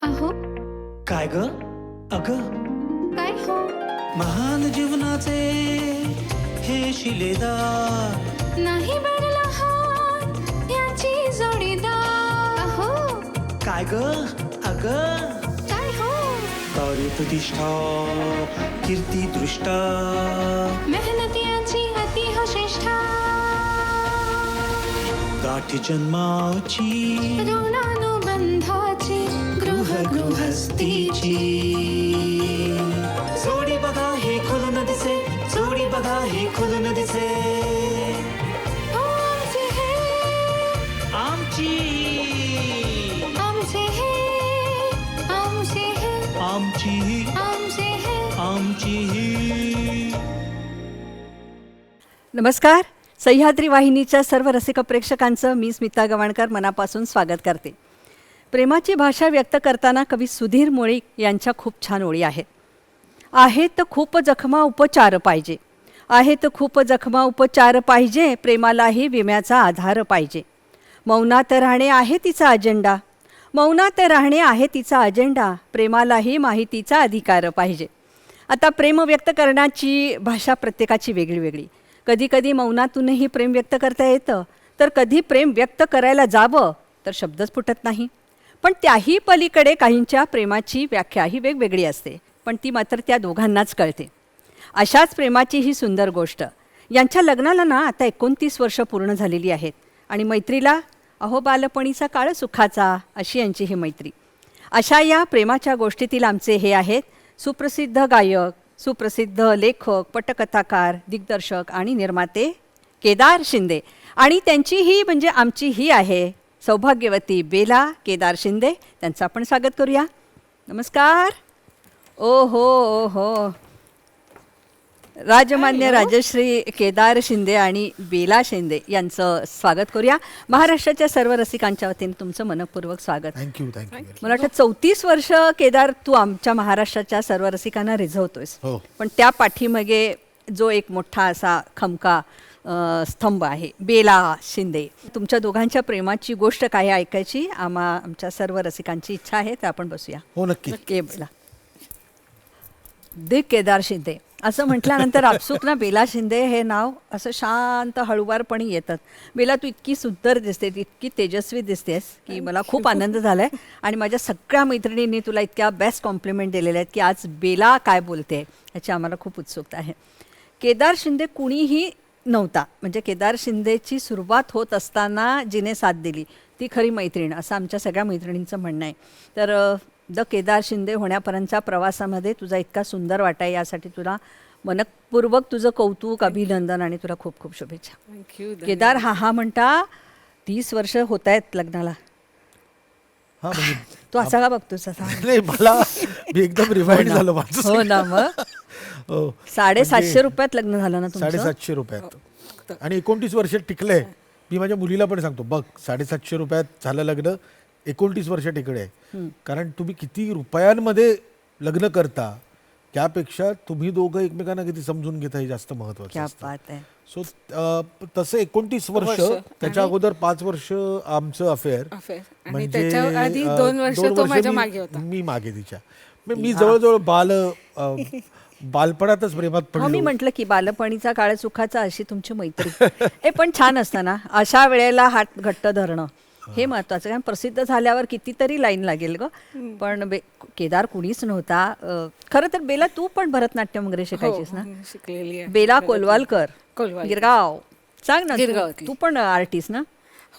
अहो काय ग अग काय हो महान जीवनाचे हे शिलेदार नाही बनला हात याची जोडीदार. अहो काय ग अग काय हो प्रतिष्ठा कीर्ती दृष्टा मेहनती याची अति हो श्रेष्ठा. गाठी जन्माची ऋणानुबंधाची गृहस्थीची जोडी बघा हे खुलून दिसे जोडी बघा हे खुलून दिसे आमचे हे आमची आमचे हे आमचे हे आमची आमचे हे आमची. नमस्कार. सह्याद्री वाहिनीच्या सर्व रसिक प्रेक्षकांचं मी स्मिता गवाणकर मनापासून स्वागत करते. प्रेमाची भाषा व्यक्त करताना कवी सुधीर मुळीक यांच्या खूप छान ओळी आहेत. आहेत खूप जखमा उपचार पाहिजे, आहेत खूप जखमा उपचार पाहिजे, प्रेमालाही विम्याचा आधार पाहिजे. मौनात राहणे आहे तिचा अजेंडा, मौनात राहणे आहे तिचा अजेंडा, प्रेमालाही माहितीचा अधिकार पाहिजे. आता प्रेम व्यक्त करण्याची भाषा प्रत्येकाची वेगळी वेगळी. कधी कधी मौनातूनही प्रेम व्यक्त करता येतं, तर कधी प्रेम व्यक्त करायला जावं तर शब्दच फुटत नाही. पण त्याही पलीकडे काहींच्या प्रेमाची व्याख्या ही वेगवेगळी असते, पण ती मात्र त्या दोघांनाच कळते. अशाच प्रेमाची ही सुंदर गोष्ट. यांच्या लग्नाला ना आता 29 वर्ष पूर्ण झालेली आहेत आणि मैत्रीला अहो बालपणीचा काळ सुखाचा अशी यांची ही मैत्री. अशा या प्रेमाच्या गोष्टीतील आमचे हे आहेत सुप्रसिद्ध गायक, सुप्रसिद्ध लेखक, पटकथाकार, दिग्दर्शक आणि निर्माते केदार शिंदे. आणि त्यांची ही म्हणजे आमची ही आहे सौभाग्यवती बेला केदार शिंदे. त्यांचं आपण स्वागत करूया. नमस्कार. ओ हो राजमान्य राजश्री केदार शिंदे आणि बेला शिंदे यांचं स्वागत करूया. महाराष्ट्राच्या सर्व रसिकांच्या वतीने तुमचं मनपूर्वक स्वागत. थँक्यू. मला वाटतं 34 वर्ष केदार तू आमच्या महाराष्ट्राच्या सर्व रसिकांना रिझवतोयस. हो. पण त्या पाठीमागे जो एक मोठा असा खमका स्तंभ आहे बेला शिंदे. तुमच्या दोघांच्या प्रेमाची गोष्ट काय ऐकायची आमच्या सर्व रसिकांची इच्छा आहे, तर आपण बसूया. हो नक्की. बेला दे केदार शिंदे असं म्हटल्यानंतर आपसूक ना बेला शिंदे हे नाव असं शांत हळुवारपणे येतात. बेला तू इतकी सुंदर दिसते, इतकी तेजस्वी दिसतेस की मला खूप आनंद झाला आहे. आणि माझ्या सगळ्या मैत्रिणींनी तुला इतक्या बेस्ट कॉम्प्लिमेंट दिलेल्या आहेत की आज बेला काय बोलते ह्याची आम्हाला खूप उत्सुकता आहे. केदार शिंदे कुणीही नव्हता, म्हणजे केदार शिंदेची सुरुवात होत असताना जिने साथ दिली ती खरी मैत्रीण असं आमच्या सगळ्या मैत्रिणींचं म्हणणं आहे. तर द केदार शिंदे होण्यापर्यंतच्या प्रवासामध्ये तुझा इतका सुंदर वाटा आहे यासाठी तुला मनपूर्वक तुझं कौतुक, अभिनंदन आणि तुला खूप खूप शुभेच्छा. थँक्यू. केदार हा म्हणता 30 वर्ष होत आहेत लग्नाला. हा म्हणजे तू असा का बघतोस असा? नाही, मला मी एकदम रिवाइंड झालो माझं. हो ना. मग हो. 750 रुपयात लग्न झालं ना तुमचं? 750 रुपयात आणि 29 वर्ष टिकलंय. मी माझ्या मुलीला पण सांगतो बघ 750 रुपयात झालं लग्न, 29 वर्ष टिकले आहे. कारण तुम्ही किती रुपयांमध्ये लग्न करता त्यापेक्षा तुम्ही दोघं एकमेकांना किती समजून घेता हे जास्त महत्वाचं क्या असतं. बात आहे. सो तसं 29 वर्ष, त्याच्या अगोदर 5 वर्ष आमचं अफेअर. आणि त्याच्या आधी 2 वर्ष तो माझ्या मागे होता. मी मागे तिच्या. मी जवळजवळ बालपणातच प्रेमात हो, मी पडलो. म्हटलं की बालपणीचा काळ सुखाचा अशी तुमची मैत्री. हे पण छान असतं ना अशा वेळेला हात घट्ट धरणं हे महत्वाचं. कारण प्रसिद्ध झाल्यावर कितीतरी लाईन लागेल ग. पण केदार कुणीच नव्हता. खरं तर बेला तू पण भरतनाट्यम वगैरे शिकायचीस ना? शिकलेली आहे. बेला कोलवालकर, कोलवालकर. गिरगाव. सांग ना, गिरगावातली. तू पण आर्टिस्ट ना?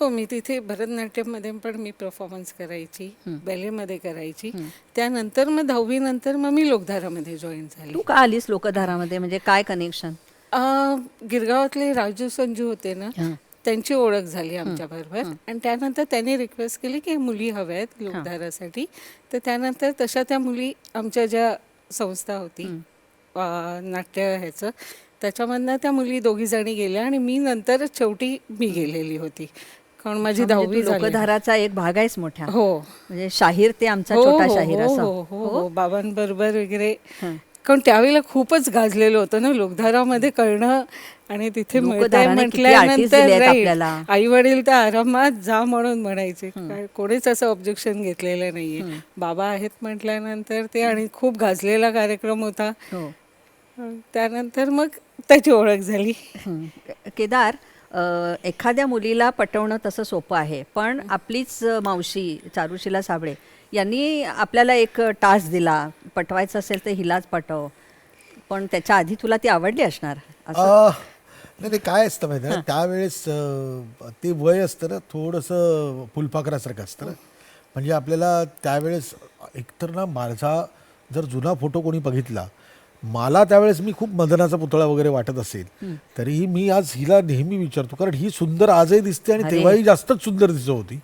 हो, मी तिथे भरतनाट्यममध्ये पण मी परफॉर्मन्स करायची, बॅलेमध्ये करायची. त्यानंतर मग 10वी नंतर मग मी लोकधारामध्ये जॉईन झाली. तू का आलीस लोकधारामध्ये, म्हणजे काय कनेक्शन? गिरगावातले राजू संजू होते ना, त्यांची ओळख झाली आमच्या बरोबर. आणि त्यानंतर त्यांनी रिक्वेस्ट केली की मुली हव्या आहेत लोकधारासाठी. तर त्यानंतर तशा त्या मुली आमच्या ज्या संस्था होती नाट्य ह्याचं, त्याच्यामधनं त्या मुली 2 जणी गेल्या आणि मी नंतर शेवटी मी गेलेली होती. कारण माझी 10वी झाली. लोकधाराचा एक भाग आहेस मोठा. हो, म्हणजे शाहीर ते आमचा छोटा शाहीर असं. हो, बाबांबरोबर वगैरे कारण त्यावेळेला खूपच गाजलेलं होतं ना लोकधारामध्ये कळणं आणि तिथे लोकधाराने किती artist दिले आहेत आपल्याला. आई वडील तर आरामात जा म्हणून म्हणायचे. काय कोणीच असं ऑब्जेक्शन घेतलेलं नाहीये. बाबा आहेत म्हटल्यानंतर ते आणि खूप गाजलेला कार्यक्रम होता. हो. त्यानंतर मग त्याची ओळख झाली. केदार, एखाद्या मुलीला पटवणं तसं सोपं आहे, पण आपलीच मावशी चारुशीला साबळे यांनी आपल्याला एक टास्क दिला, पटवायचं असेल तर हिलाच पटव, पण त्याच्या आधी तुला ती आवडली असणार असं. नाही ते काय असतं माहिती आहे ना, त्यावेळेस ते वय असतं ना थोडंसं फुलपाखरासारखं असतं ना. म्हणजे आपल्याला त्यावेळेस एकतर ना माझा जर जुना फोटो कोणी बघितला, मला त्यावेळेस मी खूप मदनाचा पुतळा वगैरे वाटत असेल, तरीही मी आज हिला नेहमी विचारतो, कारण ही सुंदर आजही दिसते आणि तेव्हाही जास्तच सुंदर दिसत होती.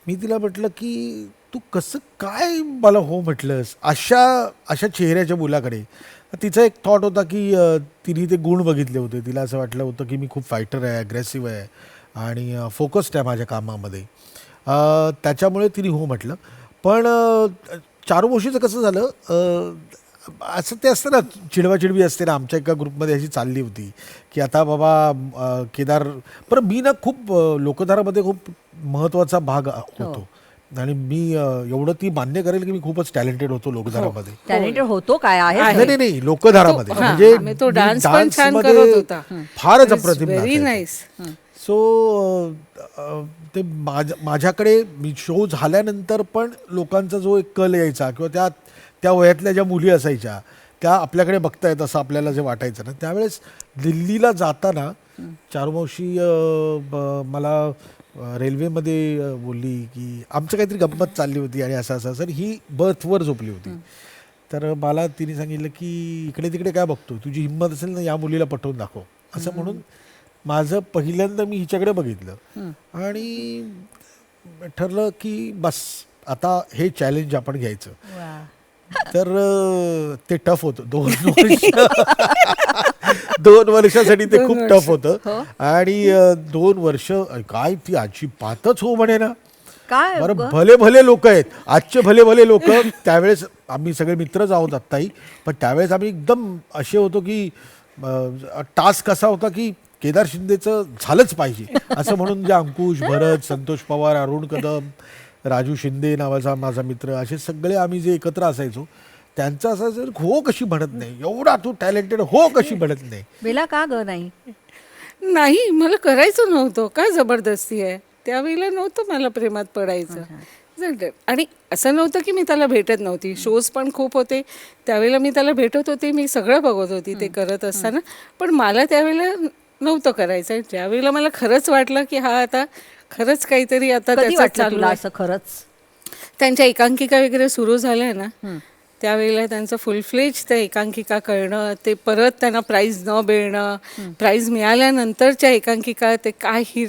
मी तिला म्हटलं की तू कसं काय मला हो म्हटलंस अशा चेहऱ्याच्या मुलाकडे. तिचा एक थॉट होता की तिने ते गुण बघितले होते, तिला असं वाटलं होतं की मी खूप फायटर आहे, अग्रेसिव्ह आहे आणि फोकस्ड आहे माझ्या कामामध्ये, त्याच्यामुळे तिने हो म्हटलं. पण चारुमावशीचं कसं झालं, असं ते असतं ना, चिडवाचिडवी असते ना. आमच्या एका ग्रुपमध्ये अशी चालली होती की आता बाबा केदार, पण मी ना खूप लोकधारामध्ये खूप महत्त्वाचा भाग होतो आणि मी एवढं ती मान्य करेल की मी खूपच टॅलेंटेड होतो लोकधारामध्ये. टॅलेंटेड होतो काय आहे? नाही लोकधारामध्ये तो- हा, म्हणजे आम्ही तो डान्स पण छान डान्समध्ये करत होता. फारच अप्रतिम व्हेरी नाचायचो. नाईस. सो ते माझ्याकडे मी शो झाल्यानंतर पण लोकांचा जो एक कल यायचा किंवा त्या वयातल्या ज्या मुली असायच्या त्या आपल्याकडे बघतायत असं आपल्याला जे वाटायचं ना, त्यावेळेस दिल्लीला जाताना चारुमावशी मला रेल्वेमध्ये बोलली की आमचं काहीतरी गंमत चालली होती आणि असं ही बर्थवर झोपली होती. तर मला तिने सांगितलं की इकडे तिकडे काय बघतो, तुझी हिंमत असेल ना या मुलीला पटवून दाखव, असं म्हणून माझं पहिल्यांदा मी हिच्याकडे बघितलं आणि ठरलं की बस आता हे चॅलेंज आपण घ्यायचं. तर ते टफ होतं. 2 वर्षासाठी ते खूप टफ होतं आणि 2 वर्ष काय ती अजिबातच हो म्हणे ना. काय बरं, भले भले लोक आहेत आजचे, भले भले लोक. त्यावेळेस आम्ही सगळे मित्रच आहोत आत्ताही, पण त्यावेळेस आम्ही एकदम असे होतो की टास्क असा होता की केदार शिंदेचं झालंच पाहिजे असं म्हणून जे अंकुश, भरत, संतोष पवार, अरुण कदम, राजू शिंदे नावाचा माझा मित्र, असे सगळे आम्ही जे एकत्र असायचो, त्यांचं असायचं हो कशी म्हणत नाही, एवढा तू टॅलेंटेड हो कशी म्हणत नाही. बेला का ग नाही? नाही, मला करायचं नव्हतं. काय जबरदस्ती आहे. त्यावेळेला नव्हतं मला प्रेमात पडायचं. आणि असं नव्हतं की मी त्याला भेटत नव्हती. शोज पण खूप होते त्यावेळेला, मी त्याला भेटत होते, मी सगळं बघत होती ते करत असताना. पण मला त्यावेळेला नव्हतं करायचं. ज्यावेळेला मला खरंच वाटलं की हा आता खरंच काहीतरी आता कधी त्याचं वाटलं चालू तुला आहे. असं खरंच? त्यांच्या एकांकिका वगैरे सुरू झाल्या ना, त्यावेळेला त्यांचं फुल फ्लेज त्या एकांकिका कळणं, ते परत त्यांना प्राईज न मिळणं, प्राईज मिळाल्यानंतरच्या एकांकिका, ते काय ही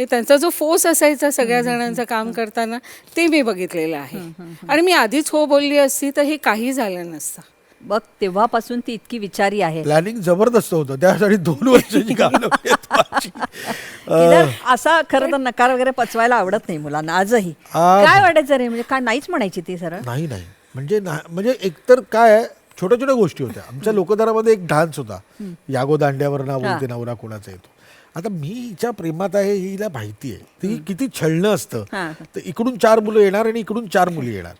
त्यांचा जो फोर्स असायचा सगळ्या जणांचं काम करताना, ते मी बघितलेलं आहे. आणि मी आधीच हो बोलली असती तर हे काही झालं नसतं. बघ, तेव्हापासून ती इतकी विचारी आहे. प्लॅनिंग जबरदस्त होतं, त्यासाठी 2 वर्षाची घालवली आहेत माझी. केदार, असा खरं तर नकार वगैरे पचवायला आवडत नाही मुलांना आजही. काय वाटायचं रे, म्हणजे काय नाहीच म्हणायची ती सरळ? नाही म्हणजे एकतर काय आहे, छोट्या छोट्या गोष्टी होत्या. आमच्या लोकधारामध्ये एक डान्स होता, यागो दांड्यावर ना बोलते नवरा कोणाचा येतो. आता मी हिच्या प्रेमात आहे ही हिला माहिती आहे, ती किती छळणं असतं. तर इकडून 4 मुलं येणार आणि इकडून 4 मुली येणार.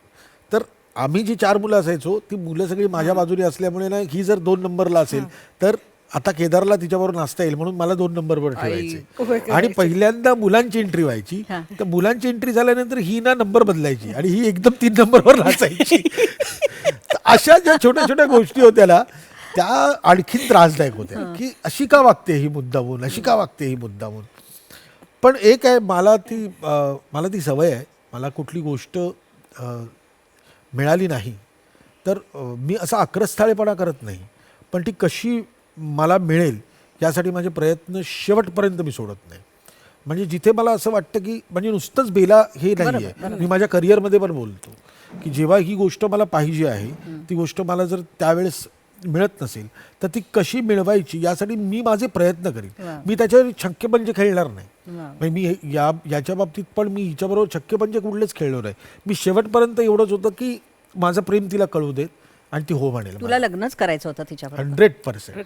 तर आम्ही जी 4 मुलं असायचो, ती मुलं सगळी माझ्या बाजूने असल्यामुळे ना, ही जर 2 नंबरला असेल तर आता केदारला तिच्याबरोबर नाचता येईल म्हणून मला 2 नंबरवर ठेवायचे. आणि पहिल्यांदा मुलांची एंट्री व्हायची, तर मुलांची एंट्री झाल्यानंतर ही ना नंबर बदलायची आणि ही एकदम 3 नंबरवर नाचायची. अशा ज्या छोट्या छोट्या गोष्टी होत्या ना, त्या आणखीन त्रासदायक होत्या की अशी का वागते ही मुद्दामून, अशी का वागते ही मुद्दामून. पण एक आहे, मला ती सवय आहे, मला कुठली गोष्ट मिळाली नाही तर मी असा आक्रस्थाळेपणा करत नाही, पण ती कशी मला मिळेल यासाठी माझे प्रयत्न शेवटपर्यंत मी सोडत नाही. म्हणजे जिथे मला असं वाटतं की म्हणजे नुसतंच बेला हे नाही आहे, मी माझ्या करिअरमध्ये पण बोलतो की जेव्हा ही गोष्ट मला पाहिजे आहे, ती गोष्ट मला जर त्यावेळेस मिळत नसेल तर ती कशी मिळवायची यासाठी मी माझे प्रयत्न करीन. मी त्याच्यावर छक्केपंजे खेळणार नाही. म्हणजे मी याच्या बाबतीत पण मी हिच्याबरोबर छक्केपंजे कुठलेच खेळलो नाही. मी शेवटपर्यंत एवढंच होतं की माझं प्रेम तिला कळू देत आणि ती हो म्हणेल. तुला लग्नच करायचं होतं तिच्याबरोबर. 100%.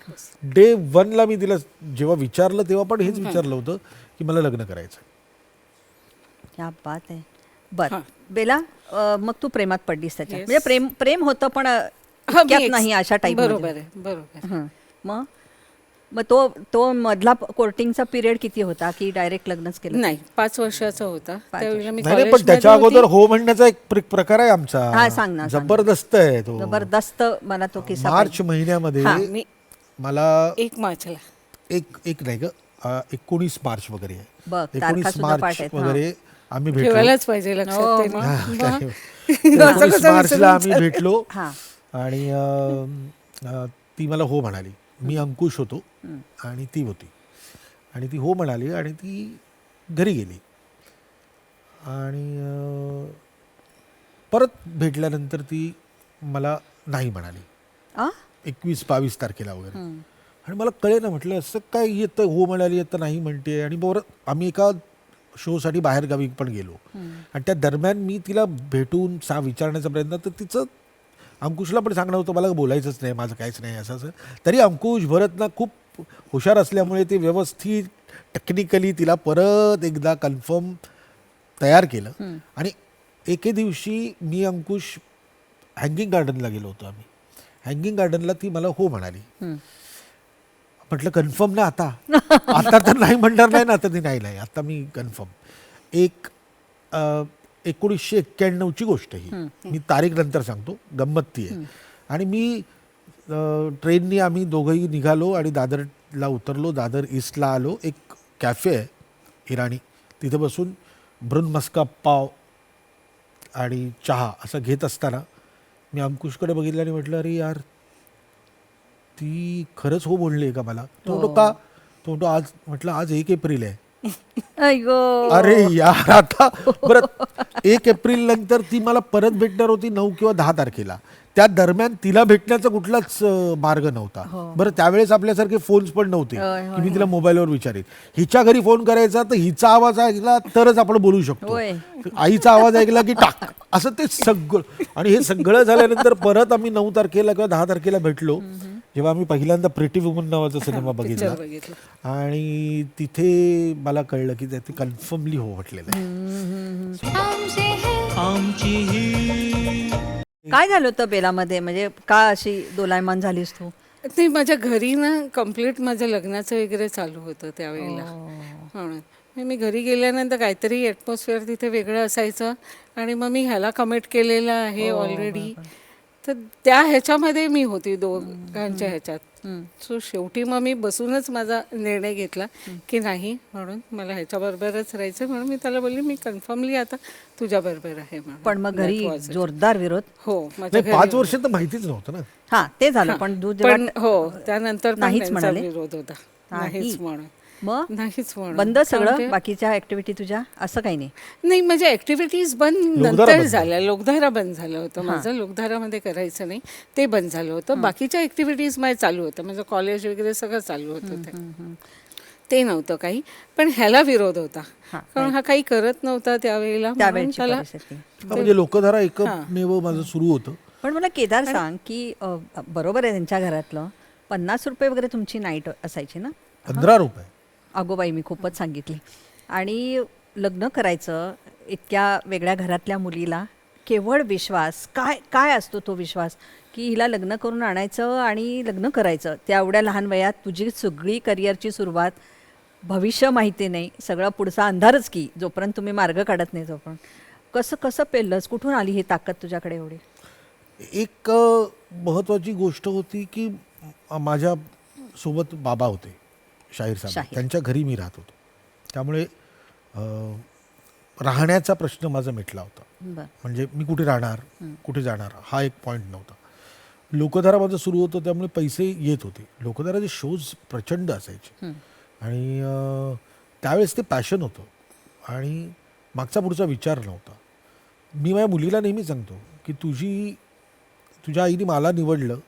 डे 1ला मी तिला जेव्हा विचारलं तेव्हा पण हेच विचारलं होतं की मला लग्न करायचं. क्या बात आहे. बर हां. बेला, मग तू प्रेमात पडलीस त्याच्यात. Yes. म्हणजे प्रेम प्रेम होतं पण हा, मी इतक्यात नाही अशा टाईप. बरोबर आहे, बरोबर आहे. मग मग तो मधला कोर्टिंगचा पिरियड किती होता की डायरेक्ट लग्नच केलं? नाही, 5 वर्षाचा होता त्यावेळेला मी नाही नाही, पण कॉलेजमध्ये त्याच्या अगोदर होती. हो म्हणण्याचा एक प्रकार आहे आमचा. हा, सांग ना, सांग ना. जबरदस्त आहे तो. जबरदस्त. मला तो किस्सा मार्च महिन्यामध्ये हा, मी मला 1 मार्चला एक नाही ग 19 मार्च वगैरे आहे. बघ, तारखा 19 सुद्धा मार्च पाठ आहेत. वगैरे आम्ही भेटलो. ठेवायलाच पाहिजे लक्षात हो, ते. हा, मग- काय- मग असं 19 कसं मार्चला विसरून आम्ही भेटलो हा. आणि ती मला हो म्हणाली. मी अंकुश होतो आणि ती होती आणि ती हो म्हणाली आणि ती घरी गेली आणि परत भेटल्यानंतर ती मला नाही म्हणाली आ? 21-22 तारखेला वगैरे. आणि मला कळे ना, म्हटलं असं काय येतं, हो म्हणाली आता नाही म्हणते. आणि बरोबर आम्ही एका शोसाठी बाहेरगावी पण गेलो आणि त्या दरम्यान मी तिला भेटून विचारण्याचा प्रयत्न, तर तिचं अंकुशला पण सांगणं होतं मला बोलायचंच नाही, माझं काहीच नाही असं असं. तरी अंकुश भरत ना खूप हुशार असल्यामुळे ते व्यवस्थित टेक्निकली तिला परत एकदा कन्फर्म तयार केलं. आणि एके दिवशी मी अंकुश हँगिंग गार्डनला गेलो होतो आम्ही. हँगिंग गार्डनला ती मला हो म्हणाली. म्हटलं कन्फर्म ना आता आता तर नाही म्हणणार नाही ना. आता ती नाही आता मी कन्फर्म. 1991ची गोष्ट ही, मी तारीख नंतर सांगतो, गंमत ती आहे. आणि मी ट्रेननी आम्ही दोघंही निघालो आणि दादरला उतरलो. दादर ईस्टला आलो. एक कॅफे आहे इराणी, तिथे बसून ब्रुन मस्का पाव आणि चहा असं घेत असताना मी अंकुशकडे बघितलं आणि म्हटलं अरे यार, ती खरंच हो बोलली आहे का मला. तो का तो आज, म्हटलं आज 1 एप्रिल आहे. अय्यो. अरे यार, आता बरं 1 एप्रिल नंतर ती मला परत भेटणार होती 9 किंवा 10 तारखेला. त्या दरम्यान तिला भेटण्याचा कुठलाच मार्ग नव्हता. बरं त्यावेळेस आपल्यासारखे फोन्स पण नव्हते की मी तिला मोबाईलवर विचारेन. हिच्या घरी फोन करायचा तर हिचा आवाज ऐकला तरच आपण बोलू शकतो. होय. आईचा आवाज ऐकला की टाक, असं ते सगळं. आणि हे सगळं झाल्यानंतर परत आम्ही 9 तारखेला किंवा 10 तारखेला भेटलो, जेव्हा आम्ही पहिल्यांदा प्रिटी वुमन नावाचा सिनेमा बघितला. बघितलं. आणि तिथे मला कळलं की ते कन्फर्मली हो म्हटलेलं आहे. आमचे है आमची ही काय झालं होतं बेलामध्ये? म्हणजे का अशी दोलायमान झालीस तू? ते माझ्या घरी ना कम्प्लीट माझं लग्नाचं वगैरे चालू होतं त्यावेळेला. म्हणून मग मी घरी गेल्यानंतर काहीतरी ॲटमॉस्फिअर तिथे वेगळं असायचं. आणि मग मी ह्याला कमिट केलेलं आहे ऑलरेडी, तर त्या ह्याच्यामध्ये मी होती दोघांच्या ह्याच्यात. सो शेवटी मग मी बसूनच माझा निर्णय घेतला की नाही, म्हणून मला ह्याच्याबरोबरच राहायचं. म्हणून मी त्याला बोलली मी कन्फर्मली आता तुझ्याबरोबर आहे म्हणून. पण मग घरी That was it. जोरदार विरोध. हो, माझ्या नाही, 5 घरी- वर्ष तर माहितीच नव्हतं ना. हा, ते झालं. पण तू जेव्हा पण हो, त्यानंतर पण नाहीच त्यांचा म्हणाले? विरोध होता. नाही. नाहीच म्हणून. मग नाहीच म्हणून. बंद सगळं, कारण ते- बाकीच्या ऍक्टिव्हिटी तुझ्या असं काही नाही? नाही, म्हणजे ऍक्टिव्हिटीज बंद लोकधारा नंतर बंद झाल्या. लोकधारा बंद झालं होतं माझं. लोकधारामध्ये करायचं नाही, ते बंद झालं होतं. बाकीच्या ऍक्टिव्हिटीज माझ्या चालू होतं. माझं कॉलेज वगैरे सगळं चालू होतं. ते नव्हतं काही. पण ह्याला विरोध होता, कारण हा काही करत नव्हता त्यावेळेला. म्हणून त्यावेळची त्याला परिस्थिती. म्हणजे लोकधारा एकमेव माझं सुरू होतं. पण मला केदार सांग की बरोबर आहे त्यांच्या घरातलं 50 रुपये वगैरे तुमची नाईट असायची ना? 15 रुपये. अगोबाई, मी खूपच सांगितली. आणि लग्न करायचं इतक्या वेगळ्या घरातल्या मुलीला, केवळ विश्वास. काय काय असतो तो विश्वास की हिला लग्न करून आणायचं आणि लग्न करायचं. त्या एवढ्या लहान वयात तुझी सगळी करिअरची सुरुवात, भविष्य माहिती नाही, सगळा पुढचा अंधारच की जोपर्यंत तुम्ही मार्ग काढत नाही तोपर्यंत. कसं कसं पेललंस? कुठून आली ही ताकद तुझ्याकडे एवढी? एक महत्त्वाची गोष्ट होती की माझ्या सोबत बाबा होते, शाहीर साहेब. शाहीर. त्यांच्या घरी मी राहत होतो. त्यामुळे राहण्याचा प्रश्न माझा मिटला होता. बरं. म्हणजे मी कुठे राहणार, कुठे जाणार, हा एक पॉईंट नव्हता. लोकधारा माझं सुरू होतं, त्यामुळे पैसे येत होते. लोकधाराचे शोज प्रचंड असायचे आणि त्यावेळेस ते पॅशन होतं आणि मागचा पुढचा विचार नव्हता. मी माझ्या मुलीला नेहमी सांगतो की तुझ्या आईने मला निवडलं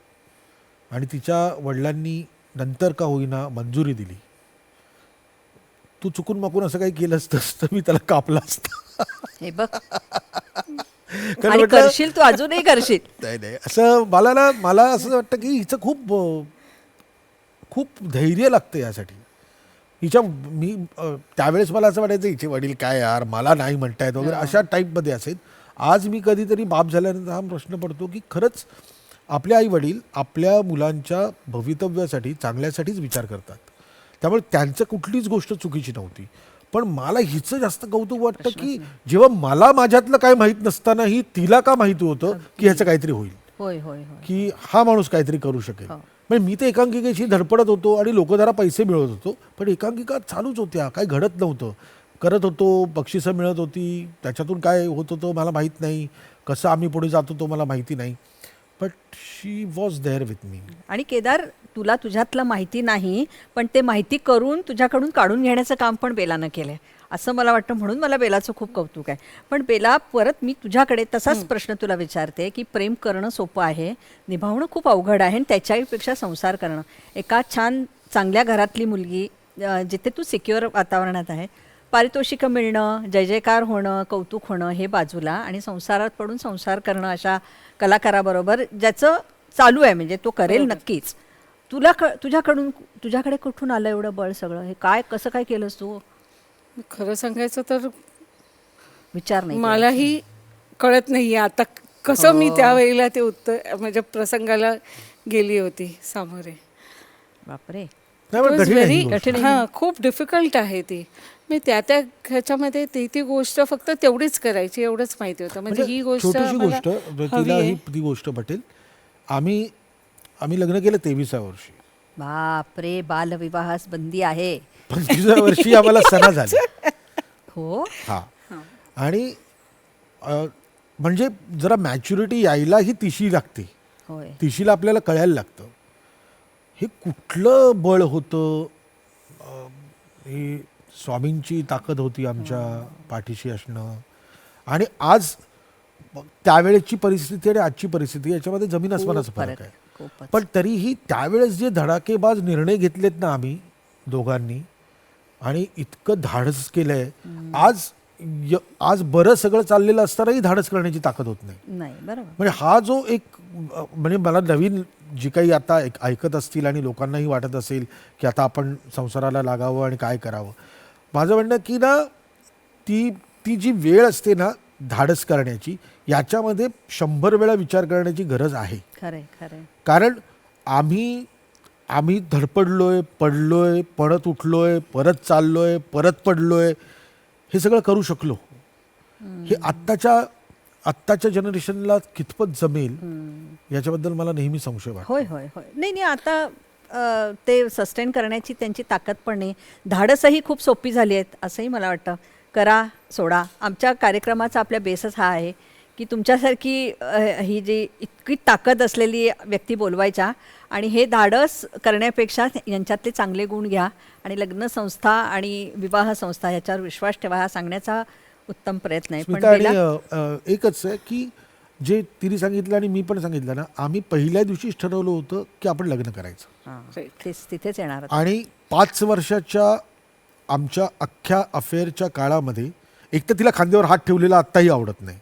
आणि तिच्या वडिलांनी नंतर का होईना मंजुरी दिली. तू चुकून माकून असं काही केलं असतंस तर मी त्याला कापलं असतं. हे बघ, कारण आणि म्हटलं, करशील तू, अजूनही करशील. नाही नाही असं मला असं वाटतं की हिचं खूप खूप धैर्य लागतं यासाठी. हिच्या मी त्यावेळेस मला असं वाटायचं हिचे वडील काय यार मला नाही म्हणतायत वगैरे अशा टाईपमध्ये असेल. आज मी कधीतरी बाप झाल्यानंतर हा प्रश्न पडतो की खरंच आपले आई वडील आपल्या मुलांच्या भवितव्यासाठी चांगल्यासाठीच विचार करतात. त्यामुळे त्यांचं कुठलीच गोष्ट चुकीची नव्हती. पण मला हिचं जास्त कौतुक वाटतं की जेव्हा मला माझ्यातलं काय माहीत नसतानाही तिला का माहिती होतं की ह्याचं काहीतरी होईल, होय होय होय. की हा माणूस काहीतरी करू शकेल. म्हणजे मी तर एकांकिकेशी धडपडत होतो आणि लोक जरा पैसे मिळवत होतो, पण एकांकिका चालूच होत्या, काही घडत नव्हतं. करत होतो, बक्षिसं मिळत होती, त्याच्यातून काय होत होतं मला माहीत नाही, कसं आम्ही पुढे जात होतो मला माहिती नाही. But she was there with me. आणि केदार, तुला तुझ्यातलं माहिती नाही, पण ते माहिती करून तुझ्याकडून काढून घेण्याचं काम पण बेलानं केलंय असं मला वाटतं. म्हणून मला बेलाचं खूप कौतुक आहे. पण बेला, परत मी तुझ्याकडे तसाच प्रश्न तुला विचारते की प्रेम करणं सोपं आहे, निभावणं खूप अवघड आहे, आणि त्याच्यापेक्षा संसार करणं. एका छान चांगल्या घरातली मुलगी, जिथे तू सिक्युअर वातावरणात आहे, पारितोषिकं मिळणं, जय जयकार होणं, कौतुक होणं हे बाजूला, आणि संसारात पडून संसार करणं अशा कलाकाराबरोबर ज्याचं चालू आहे, म्हणजे तो करेल नक्कीच. तुझ्याकडे कुठून आलं एवढं बळ सगळं? हे काय, कसं काय केलंस तू? खरं सांगायचं तर विचार नाही. मलाही कळत नाहीये आता कसं मी त्यावेळेला ते उत्तर म्हणजे प्रसंगाला गेली होती सामोरे. बापरे. नाही, पण कठीण आहे ही गोष्ट. हां, खूप डिफिकल्ट आहे ती. मी त्या ह्याच्यामध्ये ती गोष्ट फक्त तेवढीच करायची एवढंच माहिती होतं. म्हणजे ही गोष्ट छोटीशी मला गोष्ट हवी तिला आहे. ही ती गोष्ट पटेल. आम्ही लग्न केलं 23व्या वर्षी. बापरे, बालविवाहास बंदी आहे. 25व्या वर्षी आम्हाला सणा झाले. हो. हा. आणि म्हणजे जरा मॅच्युरिटी यायला ही तिशी लागते. होय. तिशीला आपल्याला कळायला लागतं हे कुठलं बळ होतं. हे स्वामींची ताकद होती आमच्या पाठीशी असणं. आणि आज त्यावेळेची परिस्थिती आणि आजची परिस्थिती याच्यामध्ये जमीन अस्मानाचा फरक आहे. खूपच. पण तरीही त्यावेळेस जे धडाकेबाज निर्णय घेतलेत ना आम्ही दोघांनी, आणि इतकं धाडस केलंय, आज बरं सगळं चाललेलं असतानाही धाडस करण्याची ताकद होत नाही. नाही, बरोबर. म्हणजे हा जो एक म्हणजे मला नवीन जी काही आता ऐकत असतील आणि लोकांनाही वाटत असेल की आता आपण संसाराला लागावं आणि काय करावं, माझं म्हणणं की ना ती जी वेळ असते ना धाडस करण्याची, याच्यामध्ये 100 वेळा विचार करण्याची गरज आहे. खरंय खरंय. कारण आम्ही धडपडलोय, पडलोय, परत उठलोय, परत चाललोय, परत पडलोय, हे सगळं करू शकलो. हे आत्ताच्या जनरेशनला कितपत जमेल याच्याबद्दल मला नेहमी संशय वाटतो. होय होय होय. नाही, आता ते सस्टेन करण्याची त्यांची ताकद पण नाही, धाडसही खूप सोपी झाली आहेत असंही मला वाटतं. करा सोडा. आमच्या कार्यक्रमाचा आपल्या बेसच हा आहे की तुमच्यासारखी ही जी इतकी ताकद असलेली व्यक्ती बोलवायच्या, आणि हे धाडस करण्यापेक्षा यांच्यातले चांगले गुण घ्या आणि लग्न संस्था आणि विवाह संस्था ह्याच्यावर विश्वास ठेवा, हा सांगण्याचा उत्तम प्रयत्न आहे. पण आणि एकच आहे की जे तिने सांगितलं आणि मी पण सांगितलं ना, आम्ही पहिल्या दिवशीच ठरवलं होतं की आपण लग्न करायचं. तिथेच येणार. आणि 5 वर्षाच्या आमच्या अख्ख्या अफेअरच्या काळामध्ये एक तर तिला खांद्यावर हात ठेवलेला आत्ताही आवडत नाही.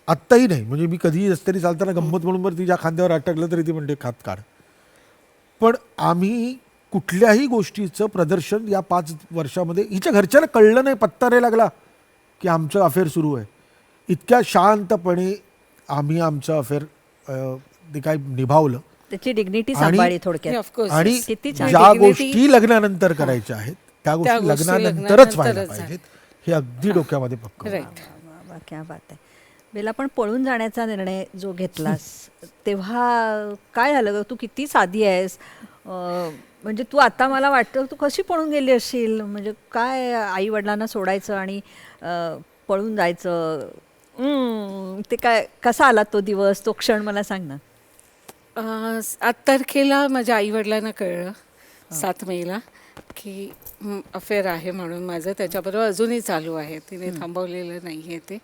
आत्ताही नाही. म्हणजे मी कधीही रस्त्याने चालताना गंमत म्हणून बरं तिच्या खांद्यावर हात टाकलं तरी ती म्हणते खात काढ. पण आम्ही कुठल्याही गोष्टीचं प्रदर्शन या 5 वर्षामध्ये हिच्या घरच्यांना कळलं नाही, पत्ता नाही लागला की आमचं अफेअर सुरू आहे. इतक्या शांतपणे आम्ही आमचं अफेअर ते काय निभावलं. त्याची डिग्निटी सांभाळली थोडक्यात. ऑफकोर्स. आणि किती छान. ज्या गोष्टी लग्नानंतर करायच्या आहेत त्या गोष्टी लग्नानंतरच व्हायला पाहिजेत, हे अगदी डोक्यामध्ये पक्क. क्या बात आहे. बेला, पण पळून जाण्याचा निर्णय जो घेतलास तेव्हा काय झालं ग? तू किती साधी आहेस. म्हणजे तू आता मला वाटतं तू कशी पळून गेली असशील. म्हणजे काय आई वडिलांना सोडायचं आणि पळून जायचं, ते काय, कसा आला तो दिवस, तो क्षण मला सांग ना. 8 तारखेला माझ्या आईवडिलांना कळलं 7 मेला की अफेअर आहे म्हणून माझं. त्याच्याबरोबर अजूनही चालू आहे, तिने थांबवलेलं नाही आहे ते.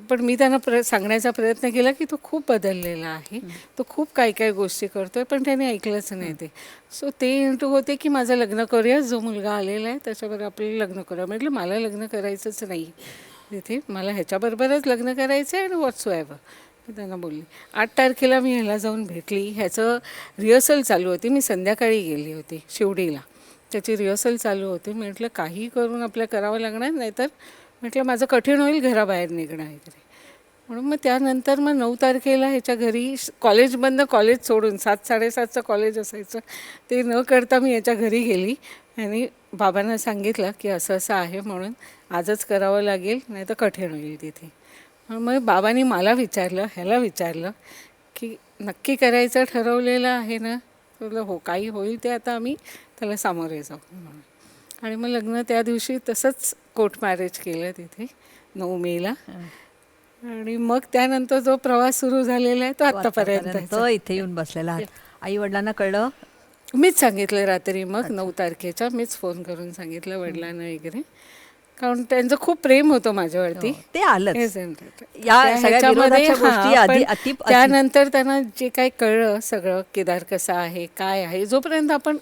पण मी त्यांना सांगण्याचा प्रयत्न केला की तो खूप बदललेला आहे, तो खूप काही गोष्टी करतोय, पण त्याने ऐकलंच नाही ते. सो ते इंटू होते की माझं लग्न करूया, जो मुलगा आलेला आहे त्याच्याबरोबर आपल्याला लग्न करूया. म्हटलं मला लग्न करायचंच नाही, तिथे मला ह्याच्याबरोबरच लग्न करायचं आहे आणि व्हॉट्स एव्हर. मी त्यांना बोलली. 8 तारखेला मी ह्याला जाऊन भेटली. ह्याचं रिहर्सल चालू होती. मी संध्याकाळी गेली होती शिवडीला. त्याची रिहर्सल चालू होती. म्हटलं काही करून आपल्या करावं लागणार, नाहीतर म्हटलं माझं कठीण होईल घराबाहेर निघणं वगैरे. म्हणून मग त्यानंतर मग 9 तारखेला ह्याच्या घरी कॉलेज बंद, कॉलेज सोडून 7-7:30चं कॉलेज असायचं ते न करता मी याच्या घरी गेली आणि बाबांना सांगितलं की असं असं आहे म्हणून आजच करावं लागेल, नाही तर कठीण होईल तिथे. मग बाबांनी मला विचारलं, ह्याला विचारलं की नक्की करायचं ठरवलेलं आहे ना? म्हटलं हो, काही होईल ते आता आम्ही त्याला सामोरे जाऊ म्हणून. आणि मग लग्न त्या दिवशी तसंच कोर्ट मॅरेज केलं तिथे 9 मेला. आणि मग त्यानंतर जो प्रवास सुरू झालेला आहे तो आतापर्यंत. इथे येऊन बसलेला आहात. आई वडिलांना कळलं? मीच सांगितलं रात्री. मग 9 तारखेच्या मीच फोन करून सांगितलं वडिलांना वगैरे, कारण त्यांचं खूप प्रेम होतं माझ्यावरती. ते आलंच. या सगळ्या विरोधाच्या गोष्टी आधी त्यानंतर त्यांना जे काही कळलं सगळं, केदार कसा आहे काय आहे, जोपर्यंत आपण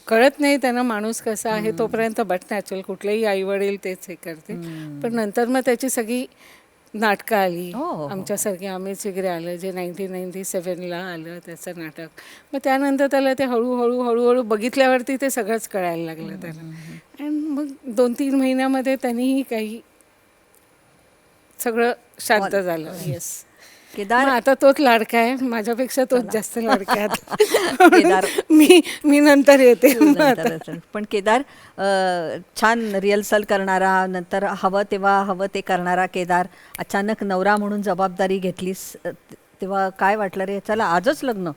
कळत नाही त्यांना माणूस कसा आहे तोपर्यंत बट नॅचरल कुठलेही आई वडील तेच हे करते. पण नंतर मग त्याची सगळी नाटकं आली. आमच्यासारखे आमिर वगैरे आलं जे 1997ला आलं त्याचं नाटक. मग त्यानंतर त्याला ते हळूहळू बघितल्यावरती ते सगळंच कळायला लागलं त्याला. आणि मग 2-3 महिन्यामध्ये त्यांनीही काही सगळं शांत झालं. येस. केदार आता तोच लाडका आहे माझ्यापेक्षा, तोच जास्त लाडका आहे. केदार मी नंतर येते. पण केदार छान रिहर्सल करणारा, नंतर हवं तेव्हा हवं ते करणारा केदार, अचानक नवरा म्हणून जबाबदारी घेतलीस तेव्हा काय वाटलं रे? चला आजच लग्न,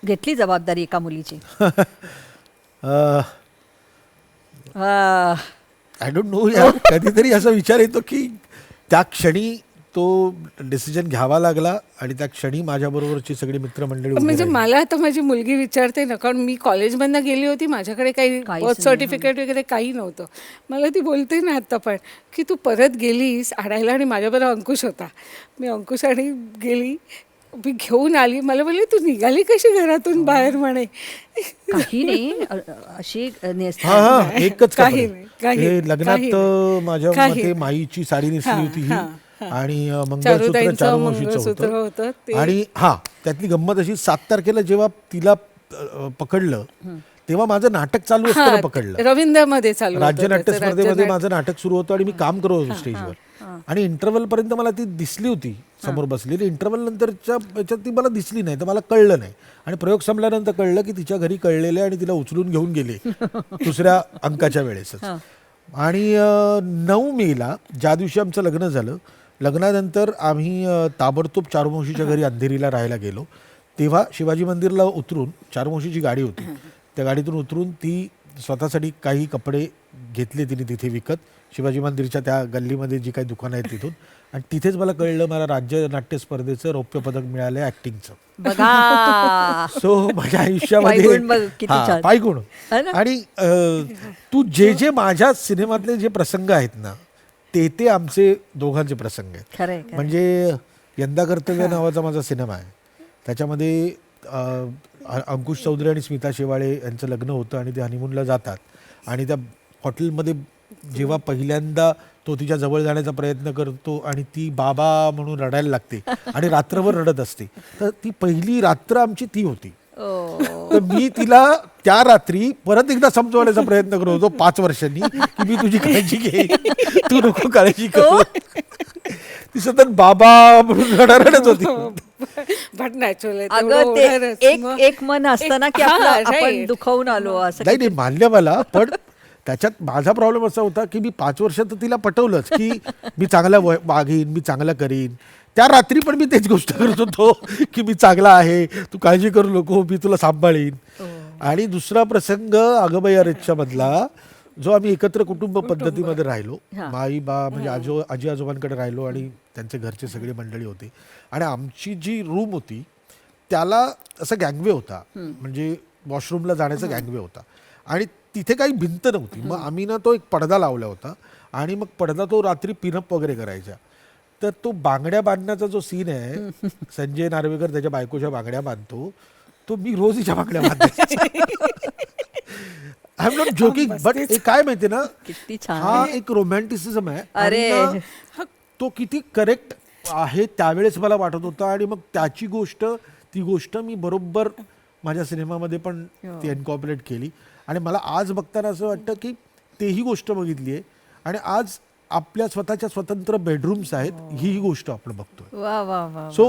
घेतली जबाबदारी एका मुलीची. आय डोंट नो यार, कधीतरी असा विचार येतो की त्या क्षणी तो डिसिजन घ्यावा लागला आणि त्या क्षणी माझ्याबरोबरची सगळी मित्रमंडळी म्हणजे मला आता माझी मुलगी विचारते ना, कारण मी कॉलेजमधनं गेली होती, माझ्याकडे काही बर्थ सर्टिफिकेट वगैरे काही नव्हतं. मला ती बोलते ना आता पण की तू परत गेलीस आणायला आणि माझ्याबरोबर अंकुश होता. मी अंकुश आणि गेली, मी घेऊन आली. मला बोलली तू निघाली कशी घरातून बाहेर म्हणे. काही नाही अशी एकच लग्नात माझ्या मते माईची साडी नेसली होती ही आणि मंगळसूत्र चारुवंशीचं होतं. आणि त्यातली गंमत अशी 7 तारखेला जेव्हा तिला पकडलं तेव्हा माझं नाटक चालू असताना पकडलं. रवींद्रमध्ये चालू, राज्य नाट्य स्पर्धेमध्ये माझं नाटक सुरू होतं आणि मी काम करत होतो स्टेजवर. आणि इंटरव्हल पर्यंत मला ती दिसली होती समोर बसलेली. इंटरव्हल नंतरच्या याच्यात ती मला दिसली नाही, तर मला कळलं नाही. आणि प्रयोग संपल्यानंतर कळलं की तिच्या घरी कळलेले आणि तिला उचलून घेऊन गेले दुसऱ्या अंकाच्या वेळेसच. आणि 9 मेला ज्या दिवशी आमचं लग्न झालं, लग्नानंतर आम्ही ताबडतोब चारुवंशीच्या घरी अंधेरीला राहायला गेलो. तेव्हा शिवाजी मंदिरला उतरून, चारुवंशीची गाडी होती, त्या गाडीतून उतरून ती स्वतःसाठी काही कपडे घेतले तिने तिथे विकत, शिवाजी मंदिरच्या त्या गल्लीमध्ये जी काही दुकानं आहेत तिथून. आणि तिथेच मला कळलं मला राज्य नाट्य स्पर्धेचं रौप्य पदक मिळालंय ऍक्टिंगचं. सो माझ्या आयुष्यामध्ये पायगुण. आणि तू जे माझ्या सिनेमातले जे प्रसंग आहेत ना ते आमचे दोघांचे प्रसंग आहेत. म्हणजे यंदा कर्तव्य नावाचा माझा सिनेमा आहे, त्याच्यामध्ये अंकुश चौधरी आणि स्मिता शेवाळे यांचं लग्न होतं आणि ते हनीमूनला जातात. आणि त्या हॉटेलमध्ये जेव्हा पहिल्यांदा तो तिच्या जवळ जाण्याचा प्रयत्न करतो आणि ती बाबा म्हणून रडायला लागते आणि रात्रभर रडत असते. तर ती पहिली रात्र आमची ती होती. तर मी तिला त्या रात्री परत एकदा समजवण्याचा प्रयत्न करत होतो 5 वर्षांनी की मी तुझी काळजी घेईन, तू नको काळजी करू. ती सतत बाबा म्हणून रडत होती. बट नॅचरल एक मन असतं ना की आपण दुखावून आलो असं. नाही मानलं मला, पण त्याच्यात माझा प्रॉब्लेम असा होता की मी 5 वर्षात तिला पटवलंच की मी चांगला वागीन, मी चांगला करीन. त्या रात्री पण मी तेच गोष्ट करत होतो की मी चांगला आहे, तू काळजी करू नको, मी तुला सांभाळीन. आणि दुसरा प्रसंग अगबाई अरेच्या मधला, जो आम्ही एकत्र कुटुंब पद्धतीमध्ये राहिलो, माई बा म्हणजे आजी आजोबांकडे राहिलो आणि त्यांचे घरचे सगळे मंडळी होते. आणि आमची जी रूम होती त्याला असा गँगवे होता, म्हणजे वॉशरूमला जाण्याचा गँगवे होता. आणि तिथे काही भिंत नव्हती. मग आम्ही ना तो एक पडदा लावला होता आणि मग पडदा तो रात्री पिनअप वगैरे करायचा. तर तो बांगड्या बांधण्याचा जो सीन आहे, संजय नार्वेकर त्याच्या बायकोच्या बांगड्या बांधतो, तो मी रोज हिच्या बांगड्या बांधायचा. I am not joking but काय माहितीये ना, किती छान. हा एक रोमॅन्टिसिझम आहे आणि अरे. ना, तो किती करेक्ट आहे त्यावेळेस मला वाटत होता. आणि मग त्याची गोष्ट, ती गोष्ट मी बरोबर माझ्या सिनेमामध्ये पण ती इनकॉर्पोरेट केली. आणि मला आज बघताना असं वाटतं की तेही गोष्ट बघितली आहे आणि आज आपल्या स्वतःच्या स्वतंत्र बेडरूम्स आहेत, ही गोष्ट आपण बघतोय. वा वा वा. सो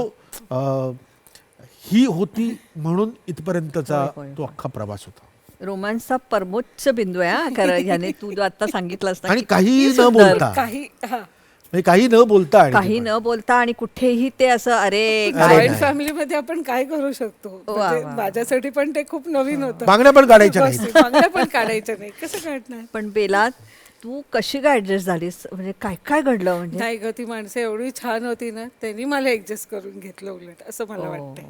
ही होती म्हणून इथपर्यंतचा होय, होय, तो अख्खा प्रवास होता. रोमांसचा परमोच्च बिंदू आहे हा खरं, ह्याने तू जो आता सांगितलंस ना, आणि किती काही न सुंदर. बोलता, काही म्हणजे काही न बोलता आणि काही न बोलता आणि कुठेही ते असं अरे जॉईंट फॅमिलीमध्ये आपण काय करू शकतो, वा, म्हणजे वा. माझ्यासाठी पण ते खूप नवीन होतं. मागण्या पण काढायच्या नाही. बस, मागण्या पण काढायच्या नाही, कसं काढणार. पण बेला तू कशी काय ऍडजस्ट झालीस, म्हणजे काय काय घडलं म्हणजे? नाही ग, ती माणसं एवढी छान होती ना, त्यांनी मला ऍडजस्ट करून घेतलं उलट, असं मला वाटतंय.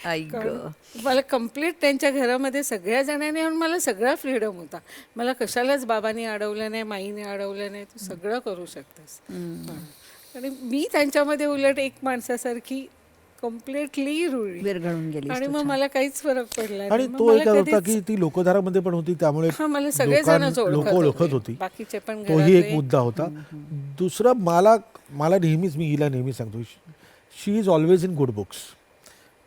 आई ग. मला कम्प्लीट त्यांच्या घरामध्ये सगळ्या जणांनी येऊन मला सगळा फ्रीडम होता. मला कशालाच बाबांनी अडवलं नाही, माईने अडवलं नाही, तू सगळं करू शकतेस. आणि मी त्यांच्यामध्ये उलट एक माणसासारखी कम्प्लिटली रुळली विरघळून गेली आणि मग मला काहीच फरक पडला आणि नाही. मग तो मला एक होता कधीच- की ती लोकधारामध्ये पण होती, त्यामुळे हा, मला सगळेजणच लोक ओळखत होती. बाकीचे पण तोही एक घरातले. मुद्दा होता. दुसरं, मला नेहमीच, मी हिला नेहमी सांगतो, she is always in good books.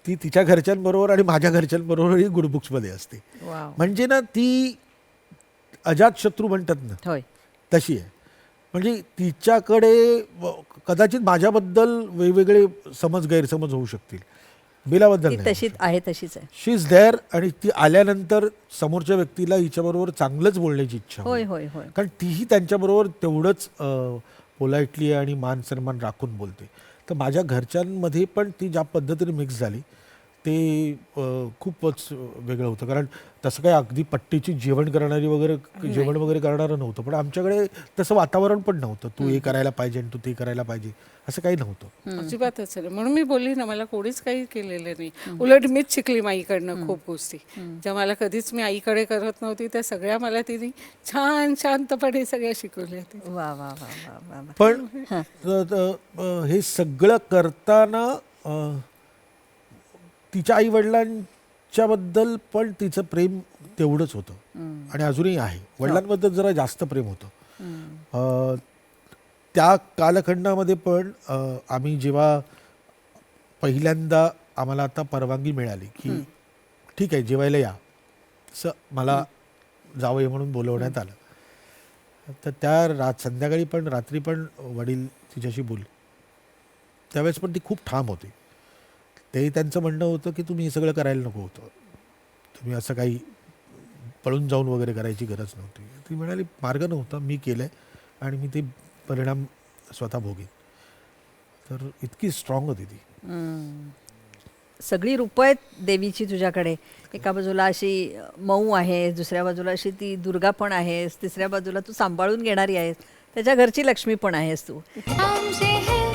ती तिच्या घरच्यांबरोबर आणि माझ्या घरच्यांबरोबरही गुड बुक्समध्ये असते. वाव. म्हणजे ना, ती अजातशत्रू म्हणतात ना, होय. तशी आहे. म्हणजे तिच्याकडे कदाचित माझ्याबद्दल वेगवेगळे गैरसमज होऊ शकतील, बेलाबद्दल ती नाही. तशीच आहे, तशीच आहे. शी इज देअर. आणि ती आल्यानंतर समोरच्या व्यक्तीला हिच्याबरोबर चांगलंच बोलण्याची इच्छा होय होते. होय होय. कारण तीही त्यांच्याबरोबर तेवढंच पोलाइटली आणि मान सन्मान राखून बोलते. तर माझ्या घरच्यांमध्ये पण ती ज्या पद्धतीने मिक्स झाली ते खूपच वेगळं होतं. कारण तसं काही अगदी पट्टीची जेवण वगैरे करणारं नव्हतं, पण आमच्याकडे तसं वातावरण पण नव्हतं. तू हे करायला पाहिजे आणि तू ते करायला पाहिजे असं काही नव्हतं. अजिबातच नाही. म्हणून मी बोलली ना, मला कोणीच काही केलेलं नाही. उलट मीच शिकली माईकडनं खूप गोष्टी ज्या मला कधीच मी आईकडे करत नव्हती, त्या सगळ्या मला तिने छान शांतपणे सगळ्या शिकवल्या. वा वा वा वा वा वा. पण हे सगळं करताना तिच्या आई वडिलांच्या बद्दल पण तिचं प्रेम तेवढंच होतं आणि अजूनही आहे. वडिलांबद्दल जरा जास्त प्रेम होतं. त्या कालखंडामध्ये पण आम्ही जेव्हा पहिल्यांदा आम्हाला आता परवानगी मिळाली की ठीक आहे जेवायला या, असं मला जावई म्हणून बोलवण्यात आलं. तर त्या संध्याकाळी पण रात्री पण वडील तिच्याशी बोलले. त्यावेळेस पण ती खूप ठाम होती. ते त्यांचं म्हणणं होतं की तुम्ही हे सगळं करायला नको होतं, तुम्ही असं काही पळून जाऊन वगैरे करायची गरज नव्हती. ती म्हणाली मार्ग नव्हता, मी केलं आहे आणि मी ते परिणाम स्वतः भोगेन. तर इतकी स्ट्रॉंग होती ती. सगळी रूपं आहेत देवीची तुझ्याकडे. एका बाजूला अशी मऊ आहे, दुसऱ्या बाजूला अशी ती दुर्गा पण आहेस, तिसऱ्या बाजूला तू सांभाळून घेणारी आहेस, त्याच्या घरची लक्ष्मी पण आहेस तू.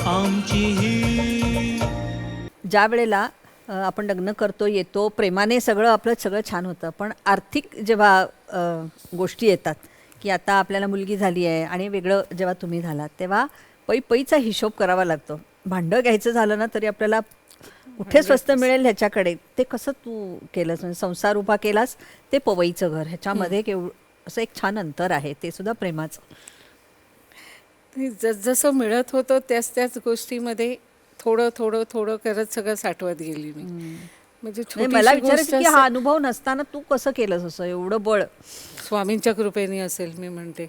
आमचे है ज्या वेळेला आपण लग्न करतो, येतो, प्रेमाने सगळं छान होतं, पण आर्थिक जेव्हा गोष्टी येतात की आता आपल्याला मुलगी झाली आहे आणि वेगळं जेव्हा तुम्ही झालात, तेव्हा पैचा हिशोब करावा लागतो. भांडं घ्यायचं झालं ना तरी आपल्याला कुठे स्वस्त मिळेल ह्याच्याकडे. ते कसं तू केलंस, म्हणजे संसार उभा केलास, ते पवईचं घर, ह्याच्यामध्ये असं एक छान अंतर आहे, ते सुद्धा प्रेमाचं. जसं मिळत होतं त्याच गोष्टीमध्ये थोडं थोडं थोडं करत सगळं साठवत गेली मी. म्हणजे मला छोटीशी विचारायचं की गोष्ट हा अनुभव नसताना तू कसं केलंस असं एवढं बळ? स्वामींच्या कृपेने असेल मी म्हणते.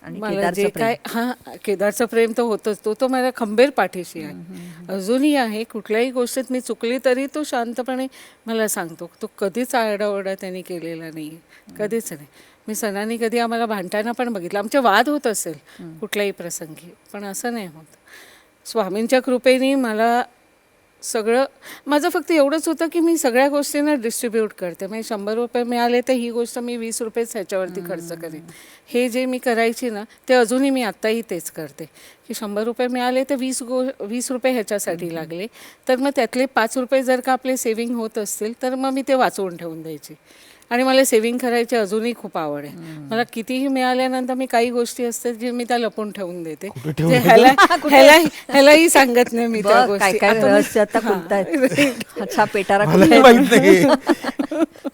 आणि मला केदारचं जे प्रेम. काय केदारचं प्रेम तर होतच, तो माझ्या खंबीर पाठीशी आहे, अजूनही आहे. कुठल्याही गोष्टीत मी चुकली तरी तो शांतपणे मला सांगतो. तो कधीच आरडाओरडा त्यांनी केलेला नाही, कधीच नाही. मी सणांनी कधी आम्हाला भांडताना पण बघितलं, आमचे वाद होत असेल कुठल्याही प्रसंगी, पण असं नाही होत. स्वामींच्या कृपेने मला सगळं, माझं फक्त एवढंच होतं की मी सगळ्या गोष्टींना डिस्ट्रीब्यूट करते. म्हणजे 100 रुपये मिळाले तर ही गोष्ट मी 20 रुपयेच ह्याच्यावरती खर्च करेन. हे जे मी करायची ना ते अजूनही मी आत्ताही तेच करते की 100 रुपये मिळाले तर 20 रुपये ह्याच्यासाठी लागले, तर मग त्यातले 5 रुपये जर का आपले सेव्हिंग होत असतील तर मग मी ते वाचवून ठेवून द्यायचे. आणि मला सेव्हिंग करायची अजूनही खूप आवड आहे. मला कितीही मिळाल्यानंतर मी काही गोष्टी असतात जे मी त्या लपवून ठेवून देते, जे ह्यालाही सांगत नाही मी त्या बघ, काय गोष्टी. काय आता मी- रहस्य आता खुलतायत. अच्छा पेटारा मलाही माहित नाही.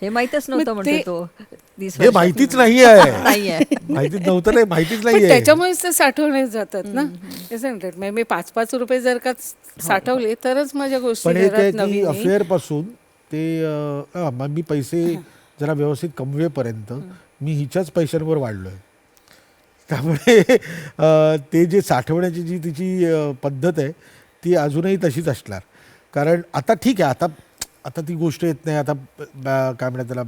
हे माहीतच नव्हतं मग म्हणते ते- तो. 20 हे वर्षात. माहितीच नाही आहे. नाहीये. माहितीच नव्हतं नाही, माहितीच पण नाहीये. त्याच्यामुळेच ते साठवण्यात जातात ना. Isn't it? म्हणजे मी 5-5 रुपये जर का साठवले तरच माझ्या गोष्टी पण एक आहे घरात की नवीन येईल. अफेअर पासून ते मग मी पैसे जरा व्यवस्थित कमवेपर्यंत मी हिच्याच पैशांवर वाढलोय. त्यामुळे ते जे साठवण्याची जी तिची पद्धत आहे ती अजूनही तशीच असणार. कारण आता ठीक आहे, आता ती गोष्ट येत नाही. आता काय म्हणतात त्याला,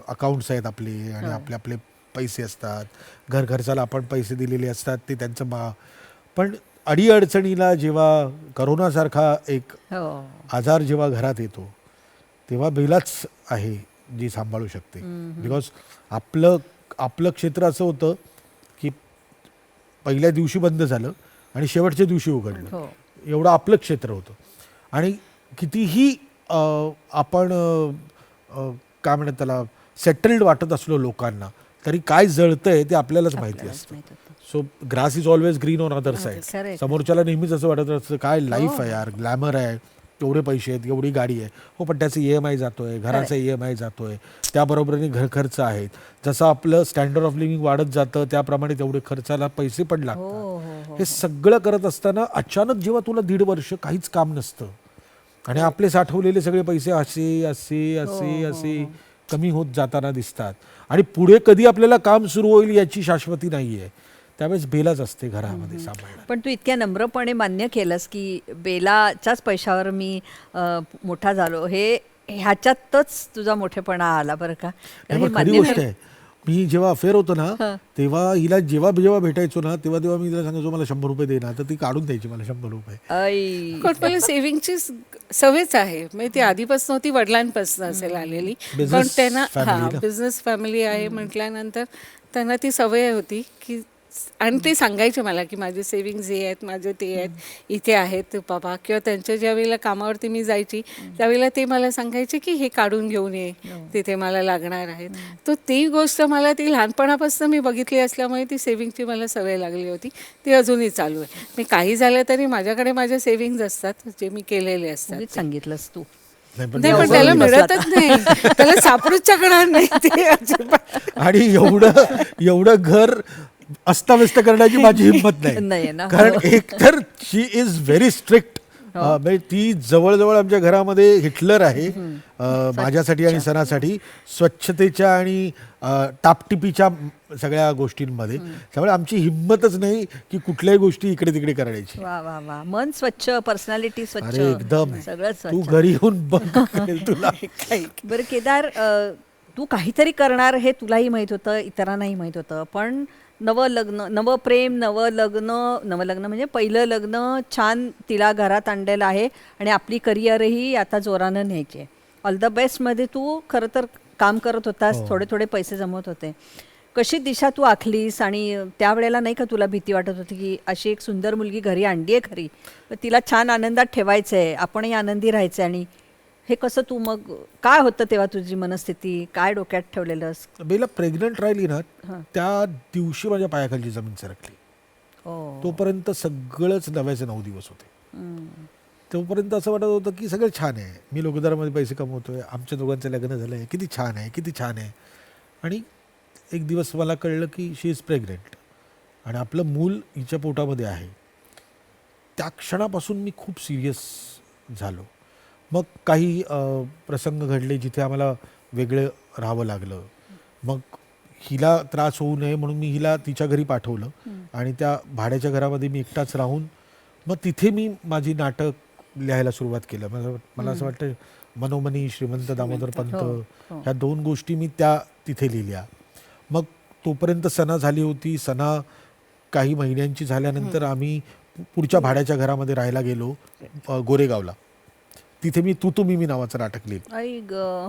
अकाउंट्स आहेत आपले आणि आपले पैसे असतात, घर खर्चाला आपण पैसे दिलेले असतात, ते त्यांचं पण अडीअडचणीला जेव्हा करोनासारखा एक हो. आजार जेव्हा घरात येतो तेव्हा बेलाच आहे जी सांभाळू शकते. बिकॉज आपलं क्षेत्र असं होतं की पहिल्या दिवशी बंद झालं आणि शेवटच्या दिवशी उघडलं, हो. एवढं आपलं क्षेत्र होतं. आणि कितीही आपण काय म्हणतात त्याला सेटल्ड वाटत असलो लोकांना, तरी काय जळतंय ते आपल्यालाच माहिती असतं. So grass is always green on other side. correct. समोरच्याला नेहमीच असं वाटत असतं काय लाईफ आहे यार, ग्लॅमर आहे, एवढे पैसे आहेत, एवढी गाडी आहे. हो, पण त्याचे EMI जातोय, घराचा EMI जातोय, त्याबरोबरीने घर खर्च आहेत. जसं आपलं स्टँडर्ड ऑफ लिव्हिंग वाढत जातं त्याप्रमाणे तेवढे खर्चाला पैसे पण लागतात. हे सगळं करत असताना अचानक जेव्हा तुला 1.5 वर्ष काहीच काम नसतं आणि आपले साठवलेले सगळे पैसे असे असे असे असे कमी होत जाताना दिसतात आणि पुढे कधी आपल्याला काम सुरू होईल याची शाश्वती नाहीये, त्यावेळेस बेलाच असते घरामध्ये सांभाळणं. पण तू इतक्या नम्रपणे मान्य केलंस की बेलाच्याच पैशावर मी मोठा झालो, ह्याच्यातच तुझा मोठेपणा आला बरं का. नाही, हे पण खरी मान्य गोष्ट आहे. मी जेव्हा अफेअर होतो ना तेव्हा हिला जेव्हा भेटायचो ना तेव्हा मी तिला सांगायचो मला 100 रुपये दे ना, तर ती काढून द्यायची मला 100 रुपये. ऐ. पण मला सेव्हिंगची सवयच आहे. म्हणजे ती आधीपासून होती, वडिलांपासून असेल आलेली. Business पण त्यांना family ना? बिझनेस फॅमिली आहे म्हटल्यानंतर त्यांना ती सवय होती की, आणि ते सांगायचे मला की माझे सेव्हिंग्ज हे आहेत, माझे ते आहेत, इथे आहेत बाबा. किंवा त्यांच्या ज्या वेळेला कामावरती मी जायची त्यावेळेला ते मला सांगायचे की हे काढून घेऊन ये, तिथे मला लागणार आहेत. तर ती गोष्ट मला ती लहानपणापासून मी बघितली असल्यामुळे ती सेव्हिंगची मला सवय लागली होती. ती अजूनही चालू आहे. मी काही झालं तरी माझ्याकडे माझे सेव्हिंग्ज असतात जे मी केलेले असतात. उगीच सांगितलंस तू. नाही, पण नाही, ते पण अवघड त्याला होईल. मिळतच नाही, त्याला सापडूच शकणार नाही ते अजिबात. आणि एवढं घर अस्ताव्यस्त करण्याची माझी हिंमत नाहीये नाही. ना. कारण एक तर शी इज व्हेरी स्ट्रिक्ट. म्हणजे ती जवळजवळ आमच्या घरामध्ये हिटलर आहे माझ्यासाठी आणि सणासाठी, स्वच्छतेच्या आणि टापटिपीच्या सगळ्या गोष्टींमध्ये. त्यामुळे आमची हिंमतच नाही की कुठल्याही गोष्टी इकडे तिकडे करण्याची. वा वा वा. मन स्वच्छ, पर्सनॅलिटी स्वच्छ, अरे एकदम सगळं तू स्वच्छ. घरी येऊन बघ कळेल तुला. बरं केदार, तू काहीतरी करणार हे तुलाही माहीत होतं, इतरांनाही माहीत होतं. पण नवं लग्न, नवं प्रेम, नवं लग्न म्हणजे पहिलं लग्न, छान तिला घरात आणलेलं आहे आणि आपली करिअरही आता जोरानं न्यायची आहे. ऑल द बेस्टमध्ये तू खरं तर काम करत होतास, थोडे थोडे पैसे जमवत होते. कशी दिशा तू आखलीस? आणि त्यावेळेला नाही का तुला भीती वाटत होती की अशी एक सुंदर मुलगी घरी आणली आहे खरी, तर तिला छान आनंदात ठेवायचं आहे, आपणही आनंदी राहायचं आहे. आणि हे कसं तू मग, काय होतं तेव्हा तुझी मनस्थिती, काय डोक्यात ठेवलेलंस? बेला प्रेग्नंट राहिली ना त्या दिवशी माझ्या पायाखालची जमीन सरकली. तोपर्यंत सगळंच नव्याचे 9 दिवस होते. तोपर्यंत असं वाटत होतं की सगळं छान आहे, मी लोकदारामध्ये पैसे कमवतोय, आमच्या दोघांचं लग्न झालं आहे, किती छान आहे, किती छान आहे. आणि एक दिवस मला कळलं की शी इज प्रेग्नेंट आणि आपलं मूल हिच्या पोटामध्ये आहे. त्या क्षणापासून मी खूप सिरियस झालो. मग काही प्रसंग घडले जिथे आम्हाला वेगळं राहावं लागलं. मग हिला त्रास होऊ नये म्हणून मी हिला तिच्या घरी पाठवलं आणि त्या भाड्याच्या घरामध्ये मी एकटाच राहून मग तिथे मी माझी नाटक लिहायला सुरुवात केलं. मला असं वाटतं मनोमनी, श्रीमंत दामोदर पंत, ह्या 2 गोष्टी मी तिथे लिहिल्या. मग तोपर्यंत सणा झाली होती. सणा काही महिन्यांची झाल्यानंतर आम्ही पुढच्या भाड्याच्या घरामध्ये राहायला गेलो गोरेगावला. तिथे मी तू मी नावाचं नाटक लिहिलं. आई ग.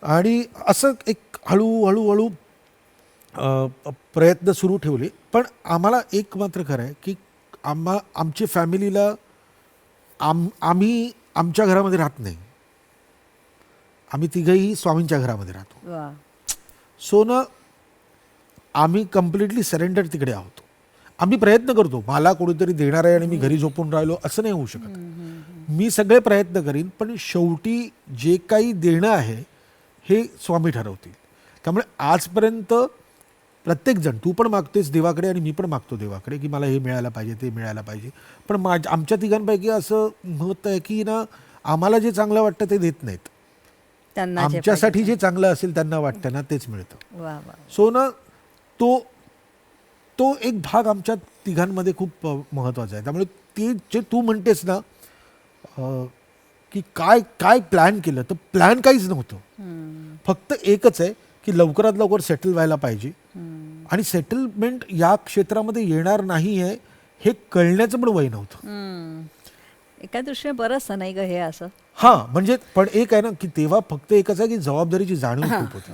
आणि असं एक हळूहळू प्रयत्न सुरू ठेवले. पण आम्हाला एक मात्र खरं आहे की आमच्या फॅमिलीला आम्ही आमच्या घरामध्ये राहत नाही, आम्ही तिघही स्वामींच्या घरामध्ये राहतो. सो ना आम्ही कम्प्लिटली सरेंडर तिकडे आहोत. आम्ही प्रयत्न करतो, मला कोणीतरी देणार आहे आणि मी घरी झोपून राहिलो असं नाही होऊ शकत. मी सगळे प्रयत्न करीन, पण शेवटी जे काही देणं आहे हे स्वामी ठरवतील. त्यामुळे आजपर्यंत प्रत्येकजण, तू पण मागतेस देवाकडे आणि मी पण मागतो देवाकडे की मला हे मिळायला पाहिजे, ते मिळायला पाहिजे. पण आमच्या तिघांपैकी असं होत आहे की ना, आम्हाला जे चांगलं वाटतं ते देत नाहीत. त्यांना जे आमच्यासाठी जे चांगलं असेल त्यांना वाटतं ना तेच मिळतं. पाहिजे. वा वा. सो ना तो एक भाग आमच्या तिघांमध्ये खूप महत्त्वाचा आहे. त्यामुळे ते जे तू म्हणतेस ना की काय काय प्लॅन केलं, तर प्लॅन काहीच नव्हतं. फक्त एकच आहे की लवकरात लवकर सेटल व्हायला पाहिजे आणि सेटलमेंट या क्षेत्रामध्ये येणार नाही आहे हे कळण्याचं पण वय नव्हतं. एका दृष्टीने बरं असतं नाही ग हे असं. हां, म्हणजे पण एक आहे ना की तेव्हा फक्त एकच आहे की जबाबदारीची जाणीव खूप होती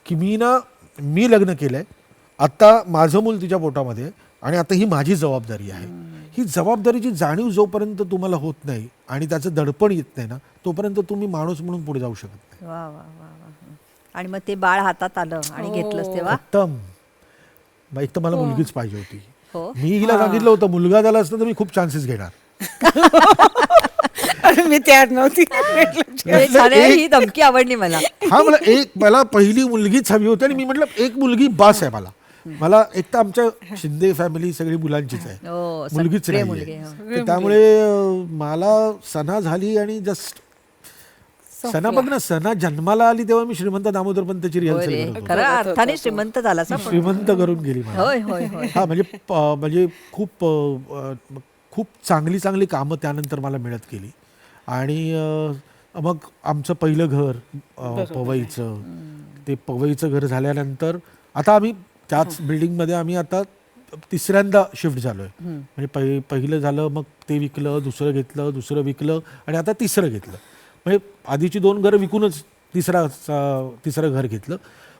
की मी लग्न केलंय, आता माझं मूल तिच्या पोटामध्ये आहे आणि आता ही माझी जबाबदारी आहे. ही जबाबदारीची जाणीव जोपर्यंत तुम्हाला होत नाही आणि त्याचं दडपण येत नाही ना, तोपर्यंत तुम्ही माणूस म्हणून पुढे जाऊ शकत नाही. वा वा वा वा. आणि मग ते बाळ हातात आलं आणि घेतलंस तेव्हा. उत्तम. एक तर मला मुलगीच पाहिजे होती. हो. मी हिला सांगितलं होतं मुलगा झाला असता तर मी खूप चान्सेस घेणार. मी तयार नव्हती. हे छान आहे, ही धमकी आवडली मला. हा, मला पहिली मुलगीच हवी होती आणि मी म्हटलं एक मुलगी बास आहे मला एक तर आमच्या शिंदे फॅमिली सगळी मुलांचीच आहे, हो, मुलगीच सगळे नाही मुलगे, आहे. त्यामुळे मला सणा झाली आणि जस्ट सणा बघ ना, सणा जन्माला आली तेव्हा मी श्रीमंत दामोदर पंतची रिहर्सल करत होतो. खरं अर्थाने श्रीमंत झालास ना. श्रीमंत करून गेली मला. होय होय होय. हा, म्हणजे खूप चांगली कामं त्यानंतर मला मिळत गेली. आणि मग आमचं पहिलं घर पवईचं, ते पवईचं घर झाल्यानंतर आता आम्ही त्याच बिल्डिंगमध्ये आम्ही आता तिसऱ्यांदा शिफ्ट झालो आहे. म्हणजे पहिलं झालं, मग ते विकलं, दुसरं विकलं आणि आता तिसरं घेतलं. म्हणजे आधीची 2 घरं विकूनच तिसरं घर घेतलं.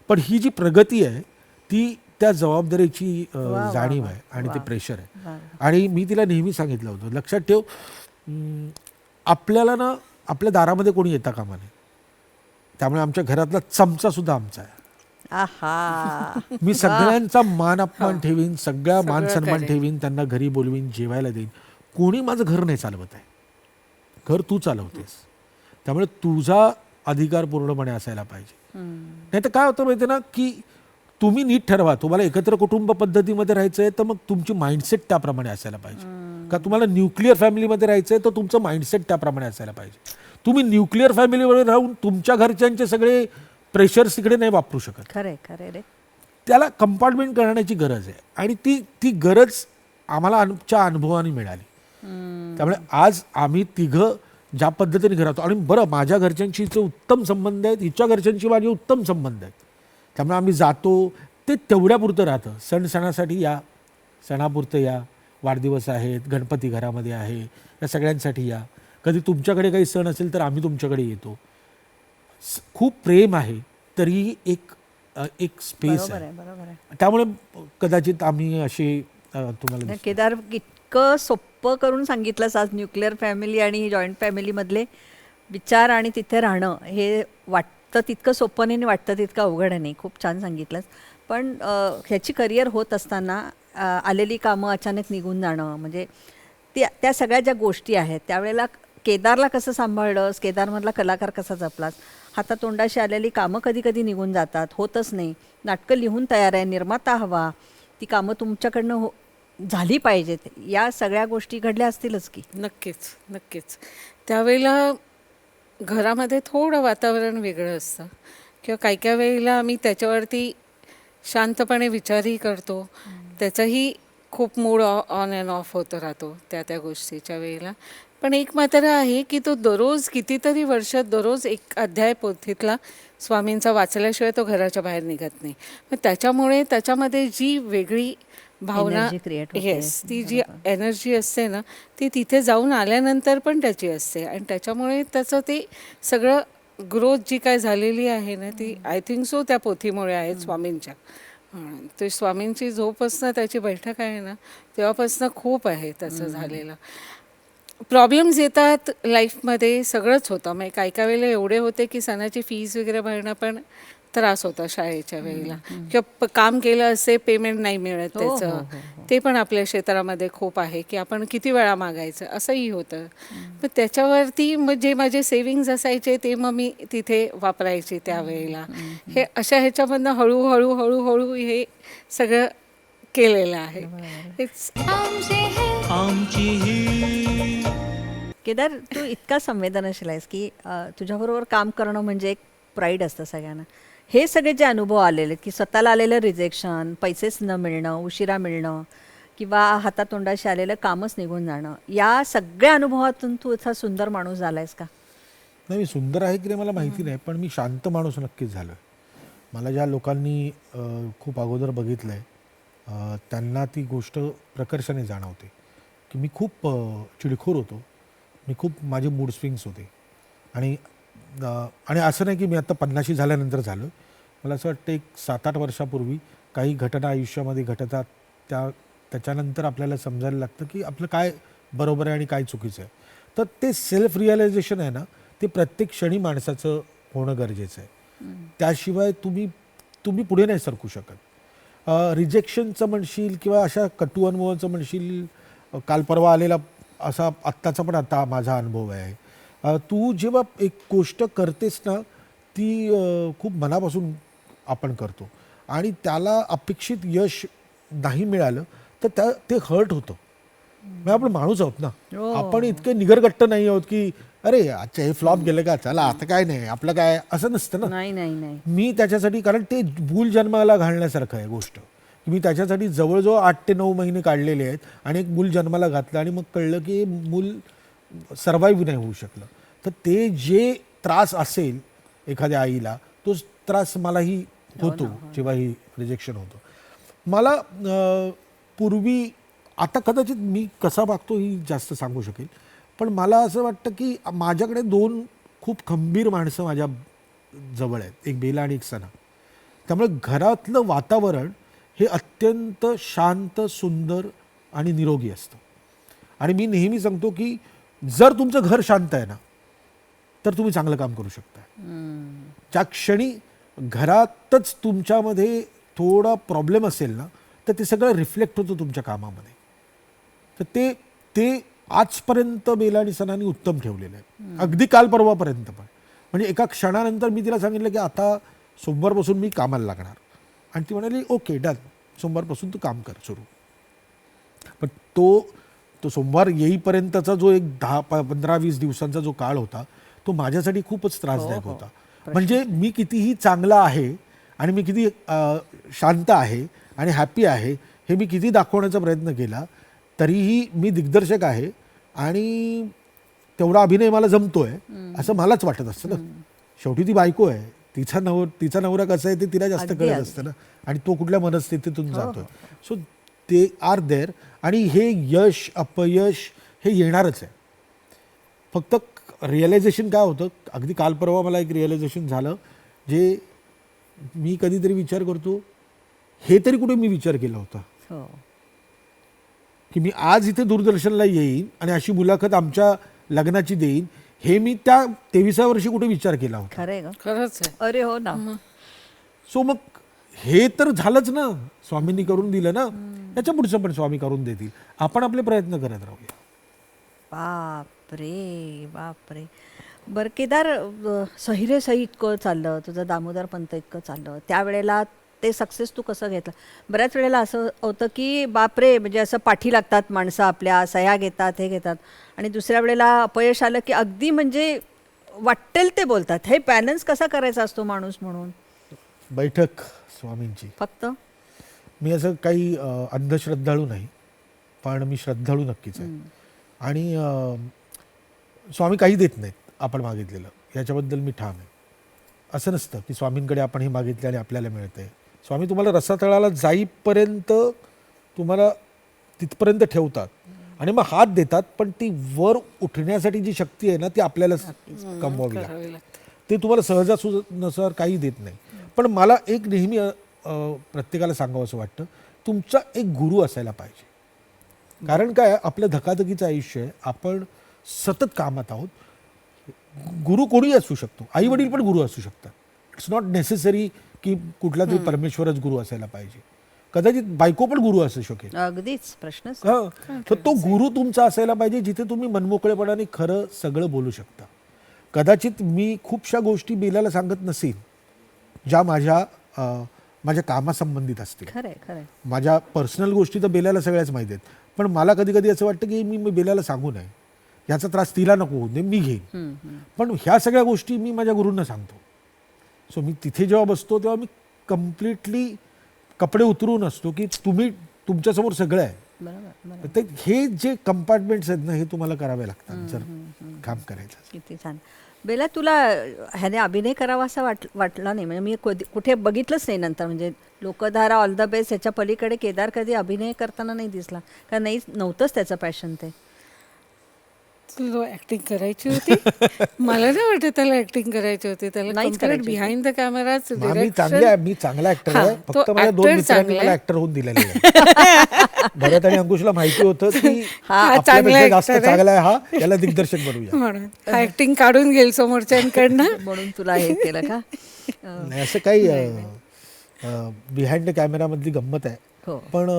पण ही जी प्रगती आहे ती त्या जबाबदारीची जाणीव आहे आणि ते प्रेशर आहे. आणि मी तिला नेहमी सांगितलं होतं, लक्षात ठेव, आपल्याला ना आपल्या दारामध्ये कोणी येता कामा नये. त्यामुळे आमच्या घरातला चमचा सुद्धा आमचा आहे. आहा. मी सगळ्यांचा मान अपमान ठेवीन, सगळ्या मान सन्मान ठेवीन, त्यांना घरी बोलवीन, जेवायला देईन. कोणी माझं घर नाही चालवत आहे, घर तू चालवतेस. त्यामुळे तुझा अधिकार पूर्णपणे असायला पाहिजे. नाही तर काय होतं माहिती ना की तुम्ही नीट ठरवा, तुम्हाला एकत्र कुटुंब पद्धतीमध्ये राहायचं आहे तर मग तुमची माइंडसेट त्याप्रमाणे असायला पाहिजे. का तुम्हाला न्यूक्लिअर फॅमिलीमध्ये राहायचं आहे तर तुमचं माइंडसेट त्याप्रमाणे असायला पाहिजे. तुम्ही न्यूक्लिअर फॅमिलीमध्ये राहून तुमच्या घरच्यांचे सगळे प्रेशर्स तिकडे नाही वापरू शकत. खरे खरे रे. त्याला कंपार्टमेंट करण्याची गरज आहे आणि ती गरज आम्हाला आमच्या अनुभवाने मिळाली. त्यामुळे आज आम्ही तिघं ज्या पद्धतीने घरात, आणि बरं माझ्या घरच्यांशी उत्तम संबंध आहेत, हिच्या घरच्यांशी माझे उत्तम संबंध आहेत. त्यामुळे आम्ही जातो ते तेवढ्यापुरतं राहतं. सणासाठी या, सणापुरतं या, वाढदिवस आहेत, गणपती घरामध्ये आहे, या सगळ्यांसाठी या. कधी तुमच्याकडे काही सण असेल तर आम्ही तुमच्याकडे येतो. खूप प्रेम आहे तरीही एक स्पेस आहे. त्यामुळे कदाचित आम्ही असे तुम्हाला केदार इतकं सोपं करून सांगितलंस आज. न्यूक्लिअर फॅमिली आणि जॉईंट फॅमिलीमधले विचार आणि तिथे राहणं हे वाटतं तितकं सोपं नाही, वाटतं तितकं अवघड नाही. खूप छान सांगितलंस. पण ह्याची करिअर होत असताना आलेली कामं अचानक निघून जाणं, म्हणजे त्या सगळ्या ज्या गोष्टी आहेत त्यावेळेला केदारला कसं सांभाळलंस, केदारमधला कलाकार कसा जपलास. हातातोंडाशी आलेली कामं कधी कधी निघून जातात, होतच नाही. नाटकं लिहून तयार आहे, निर्माता हवा, ती कामं तुमच्याकडनं झाली पाहिजेत. या सगळ्या गोष्टी घडल्या असतीलच की. नक्कीच. त्यावेळेला घरामध्ये थोडं वातावरण वेगळं असतं किंवा काही वेळेला आम्ही त्याच्यावरती शांतपणे विचारही करतो. त्याचाही खूप मूड ऑन अँड ऑफ होत राहतो त्या गोष्टीच्या वेळेला. पण एक मात्र आहे की तो दररोज कितीतरी वर्षात दररोज एक अध्याय पोथीतला स्वामींचा वाचल्याशिवाय तो घराच्या बाहेर निघत नाही. मग त्याच्यामुळे त्याच्यामध्ये जी वेगळी भावना, Energy create होते. येस, ती जी एनर्जी असते ना ती तिथे जाऊन आल्यानंतर पण त्याची असते. आणि त्याच्यामुळे त्याचं ते सगळं ग्रोथ जी काय झालेली आहे ना ती आय थिंक सो त्या पोथीमुळे आहे स्वामींच्या. ते स्वामींची जोपासनं त्याची बैठक आहे ना तेव्हापासनं खूप आहे त्याचं झालेलं. प्रॉब्लेम्स येतात लाईफमध्ये, सगळंच होतं. मग काही वेळेला एवढे होते की सणाची फीज वगैरे भरणं पण त्रास होता शाळेच्या वेळेला, किंवा काम केलं असे पेमेंट नाही मिळत त्याचं, ते पण आपल्या क्षेत्रामध्ये खूप आहे की आपण किती वेळा मागायचं असंही होतं. पण त्याच्यावरती मग जे माझे सेविंग्ज असायचे ते मग मी तिथे वापरायचे त्यावेळेला. हे अशा ह्याच्यामधनं हळूहळू हळूहळू हे सगळं केलेलं आहे. हेच आमचे है आमची ही केदार, तू इतका संवेदनशील आहेस की तुझ्याबरोबर काम करणं म्हणजे एक प्राईड असतं सगळ्यांना. हे सगळे जे अनुभव आलेले की स्वतःला आलेलं रिजेक्शन, पैसेच न मिळणं, उशिरा मिळणं किंवा हातातोंडाशी आलेलं कामच निघून जाणं, या सगळ्या अनुभवातून तू असा सुंदर माणूस झाला आहेस का? नाही, मी सुंदर आहे की नाही मला माहिती नाही, पण मी शांत माणूस नक्कीच झालो आहे. मला ज्या लोकांनी खूप अगोदर बघितलं आहे त्यांना ती गोष्ट प्रकर्षाने जाणवते की मी खूप चिडखोर होतो, मी खूप माझे मूड स्विंग्स होते. आणि असं नाही की मी आता 50 झाल्यानंतर झालो. मला असं वाटतं एक 7-8 वर्षापूर्वी काही घटना आयुष्यामध्ये घटतात, त्याच्यानंतर आपल्याला समजायला लागतं की आपलं काय बरोबर आहे आणि काय चुकीचं आहे. तर ते सेल्फ रिअलायझेशन आहे ना, ते प्रत्येक क्षणी माणसाचं होणं गरजेचं आहे. त्याशिवाय तुम्ही पुढे नाही सरकू शकत. रिजेक्शनचं म्हणशील किंवा अशा कटू अनुभवाचं म्हणशील, काल परवा आलेला असा आत्ताचा पण आता माझा अनुभव आहे. तू जेव्हा एक गोष्ट करतेस ना, ती खूप मनापासून आपण करतो आणि त्याला अपेक्षित यश नाही मिळालं तर ते हर्ट होतं. म्हणजे आपण माणूस आहोत ना, आपण इतके निगरगट्ट नाही आहोत की अरे अच्छा हे फ्लॉप गेलं का, चला आता काय नाही, आपलं काय, असं नसतं ना. नाही नाही नाही. मी त्याच्यासाठी, कारण ते मूल जन्माला घालण्यासारखं आहे गोष्ट, की मी त्याच्यासाठी जवळजवळ 8 ते 9 महिने काढलेले आहेत आणि एक मूल जन्माला घातलं आणि मग कळलं की मूल सर्वाईव्ह नाही होऊ शकलं. तर ते जे त्रास असेल एखाद्या आईला, तोच त्रास मलाही होतो जेव्हा ही रिजेक्शन होतं. मला पूर्वी, आता कदाचित मी कसा वागतो ही जास्त सांगू शकेल, पण मला असं वाटतं की माझ्याकडे 2 खूप खंबीर माणसं माझ्या जवळ आहेत, एक बेला आणि एक सना. त्यामुळे घरातलं वातावरण हे अत्यंत शांत, सुंदर आणि निरोगी असतं. आणि मी नेहमी सांगतो की जर तुमचं घर शांत आहे ना, तर तुम्ही चांगलं काम करू शकता. ज्या क्षणी घरातच तुमच्यामध्ये थोडा प्रॉब्लेम असेल ना, तर ते सगळं रिफ्लेक्ट होतं तुमच्या कामामध्ये. तर ते आजपर्यंत बेला आणि सनानी उत्तम ठेवलेलं आहे, अगदी काल परवापर्यंत पण. म्हणजे एका क्षणानंतर मी तिला सांगितलं की आता सोमवारपासून मी कामाला लागणार, आणि ती म्हणाली ओके डन, सोमवारपासून तू काम कर सुरू. पण तो सोमवार येईपर्यंतचा जो एक 10-15-20 दिवसांचा जो काळ होता, तो माझ्यासाठी खूपच त्रासदायक होता. म्हणजे मी कितीही चांगला आहे आणि मी किती शांत आहे आणि हॅपी आहे हे मी किती दाखवण्याचा प्रयत्न केला, तरीही मी दिग्दर्शक आहे आणि तेवढा अभिनय मला जमतोय असं मलाच वाटत असतं ना. शेवटी ती बायको आहे, तिचा नवरा कसा आहे ते तिला जास्त कळत असतं ना, आणि तो कुठल्या मनस्थितीतून जातोय. सो ते आर देअर. आणि हे यश अपयश हे येणारच आहे. फक्त रिअलायझेशन काय होतं, अगदी काल परवा मला एक रिअलायझेशन झालं, जे मी कधीतरी विचार करतो, हे तरी कुठे मी विचार केला होता की मी आज इथे दूरदर्शनला येईन आणि अशी मुलाखत आमच्या लग्नाची देईन, हे मी त्या 23व्या वर्षी कुठे विचार केला होता. खरंय का? खरंच आहे. अरे हो ना. सो मग हे तर झालंच ना, स्वामींनी करून दिलं ना, त्याच्या पुढचं पण स्वामी करून देतील. आपण आपले प्रयत्न करत राहूया. बापरे बापरे. बरं केदार, सही इतकं चाललं, तुझं दामोदर पंत इतकं चाललं, त्यावेळेला ते सक्सेस तू कसं घेतलं? बऱ्याच वेळेला असं होतं की बापरे, म्हणजे असं पाठी लागतात माणसं, आपल्या सह्या घेतात, हे घेतात, आणि दुसऱ्या वेळेला अपयश आलं की अगदी म्हणजे वाटेल ते बोलतात. हे बॅलन्स कसा करायचा असतो माणूस म्हणून? बैठक स्वामींची. फक्त मी असं काही अंधश्रद्धाळू नाही, पण मी श्रद्धाळू नक्कीच आहे. आणि स्वामी काही देत नाहीत आपण मागितलेलं, याच्याबद्दल मी ठाम आहे. असं नसतं की स्वामींकडे आपण हे मागितले आणि आपल्याला मिळतंय. स्वामी तुम्हाला रसातळाला जाईपर्यंत तुम्हाला तिथपर्यंत ठेवतात आणि मग हात देतात, पण ती वर उठण्यासाठी जी शक्ती आहे ना, ती आपल्याला कमवावी लागते. ते तुम्हाला सहजासहज काही देत नाही. पण मला एक नेहमी प्रत्येकाला सांगावं असं वाटतं, तुमचा एक गुरु असायला पाहिजे. कारण काय, आपलं धकाधकीचं आयुष्य आहे, आपण सतत कामात आहोत. गुरु कोणी असू शकतो, आई वडील पण गुरु असू शकतात. इट्स नॉट नेसेसरी की कुठला तरी परमेश्वरच गुरु असायला पाहिजे. कदाचित बायको पण गुरु असू शकेल. अगदीच प्रश्नच तर तो गुरु तुमचा असायला पाहिजे जिथे तुम्ही मनमोकळेपणाने खरं सगळं बोलू शकता. कदाचित मी खूपशा गोष्टी बेलाला सांगत नसेन ज्या माझ्या कामासंबंधित असतील. खरंय खरंय. माझ्या पर्सनल गोष्टी तर बेलाला सगळ्याच माहिती आहेत, पण मला कधी कधी असं वाटतं की मी बेलाला सांगू नये, ह्याचा त्रास तिला नको होऊ दे, मी घेईन. पण ह्या सगळ्या गोष्टी मी माझ्या गुरूंना सांगतो. सो मी तिथे जेव्हा बसतो तेव्हा मी कम्प्लिटली कपडे उतरून असतो की तुम्ही तुमच्यासमोर सगळं आहे. बरोबर. तर हे जे कंपार्टमेंट्स आहेत ना, हे तुम्हाला करावे लागतात जर काम करायचं असेल. किती छान. बेला, तुला ह्याने अभिनय करावा असं वाटला नाही? म्हणजे मी कुठे बघितलंच नाही नंतर, म्हणजे लोकधारा, ऑल द बेस्ट, ह्याच्या पलीकडे केदार कधी अभिनय करताना नाही दिसला का? नव्हतंच त्याचं पॅशन ते? तुला ऍक्टिंग करायची होती? मला नाही वाटत त्याला ऍक्टिंग करायची होती. त्याला नाहीच करायची होती. बिहाइंड द कॅमेराच मी चांगला ऍक्टर आहे. फक्त माझ्या 2 मित्रांनी मला ऍक्टर होऊन दिलेले आहे. भरत आणि अंकुशला माहिती होतं की आपल्यापेक्षा जास्त चांगला आहे हा, याला दिग्दर्शक बनवूया म्हणून ऍक्टिंग काढून घेईल समोरच्यांकडनं. म्हणून तुला हे केलं का? नाही, असं काही बिहाइंड द कॅमेरा मधली गंमत आहे. हो. पण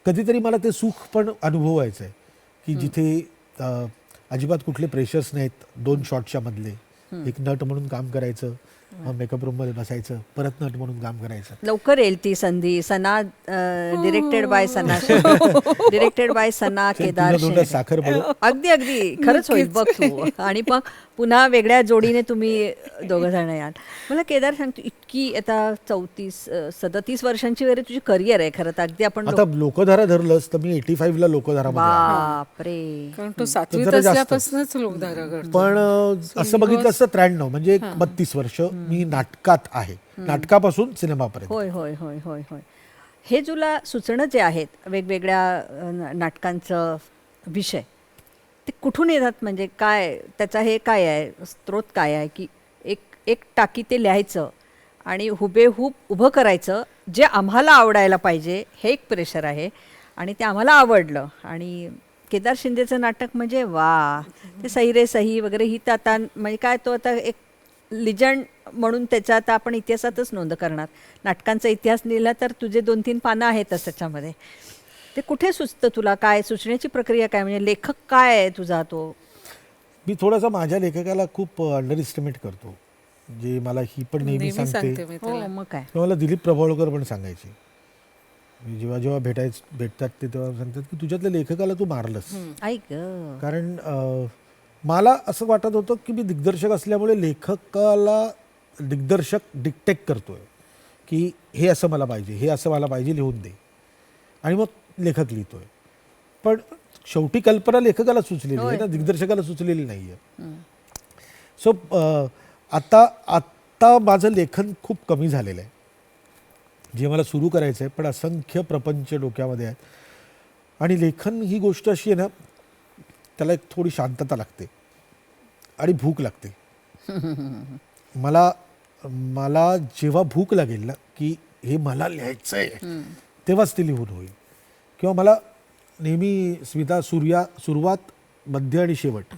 कधीतरी मला ते सुख पण अनुभवायचं आहे की जिथे अजिबात कुठले प्रेशर्स नाहीत. 2 शॉटच्या मधले एक नट म्हणून काम करायचं, मेकअप रूम मध्ये बसायचं, परत नट म्हणून काम करायचं. लवकर येईल ती संधी. Sana, directed by Sana, directed by Sana Kedar तुझ्या तोंडात साखर पडो. अगदी अगदी खरंच होईल बघ तू. आणि मग पुन्हा वेगळ्या जोडीने तुम्ही दोघं जण याल. मला केदार सांगतो, इतकी आता 37 वर्षांची वगैरे तुझी करिअर आहे खरं तर. अगदी आपण आता लोकधारा धरलंच तर मी 85 ला लोकधारा बापरे. कारण तो 7वीत जरा जास्त. असल्यापासूनच लोकधारा करतो. पण असं बघितलं असतं 93 म्हणजे 32 वर्ष मी नाटकात आहे. नाटकापासून सिनेमापर्यंत. होय होय होय होय होय. हे तुला सुचणं जे आहेत वेगवेगळ्या नाटकांचं विषय, ते कुठून येतात? म्हणजे काय त्याचा हे काय आहे, स्रोत काय आहे की एक टाकी ते लिहायचं आणि हुबेहूब उभं करायचं जे आम्हाला आवडायला पाहिजे, हे एक प्रेशर आहे आणि ते आम्हाला आवडलं. आणि केदार शिंदेचं नाटक म्हणजे वा, ते सही रे सही वगैरे ही तर आता म्हणजे काय, तो आता एक लिजंड म्हणून त्याचा आता आपण इतिहासातच नोंद करणार. नाटकांचा इतिहास लिहिला तर तुझे 2-3 पानं आहेतच त्याच्यामध्ये. ते कुठे सुचतं तुला? काय सुचण्याची प्रक्रिया काय? म्हणजे लेखक काय आहे तुझा तो? मी थोडासा माझ्या लेखकाला खूप अंडर एस्टिमेट करतो. जे मला ही पण नेहमी सांगते. मी हो, मग काय. मला दिलीप प्रभावळकर पण सांगायचे. जेव्हा जेव्हा भेटतात ते तेव्हा सांगतात की तुझ्यातल्या लेखकाला तू मारलंस. ऐक. कारण मला असं वाटत होतं की मी दिग्दर्शक असल्यामुळे लेखकाला दिग्दर्शक डिक्टेट करतोय की हे असं मला पाहिजे, हे असं मला पाहिजे, लिहून दे. आणि मग लेखक लिहितोय. पण शेवटी कल्पना लेखकाला सुचलेली आहे ना, दिग्दर्शकाला सुचलेली नाही आहे. सो आता माझं लेखन खूप कमी झालेलं आहे. जे मला सुरू करायचं आहे, पण असंख्य प्रपंच डोक्यामध्ये आहेत. आणि लेखन ही गोष्ट अशी आहे ना, त्याला एक थोडी शांतता लागते आणि भूक लागते. मला जेव्हा भूक लागेल ना की हे मला लिहायचं आहे, तेव्हाच ते लिहून होईल. किंवा मला नेहमी स्मिता सुरुवात, मध्य आणि शेवट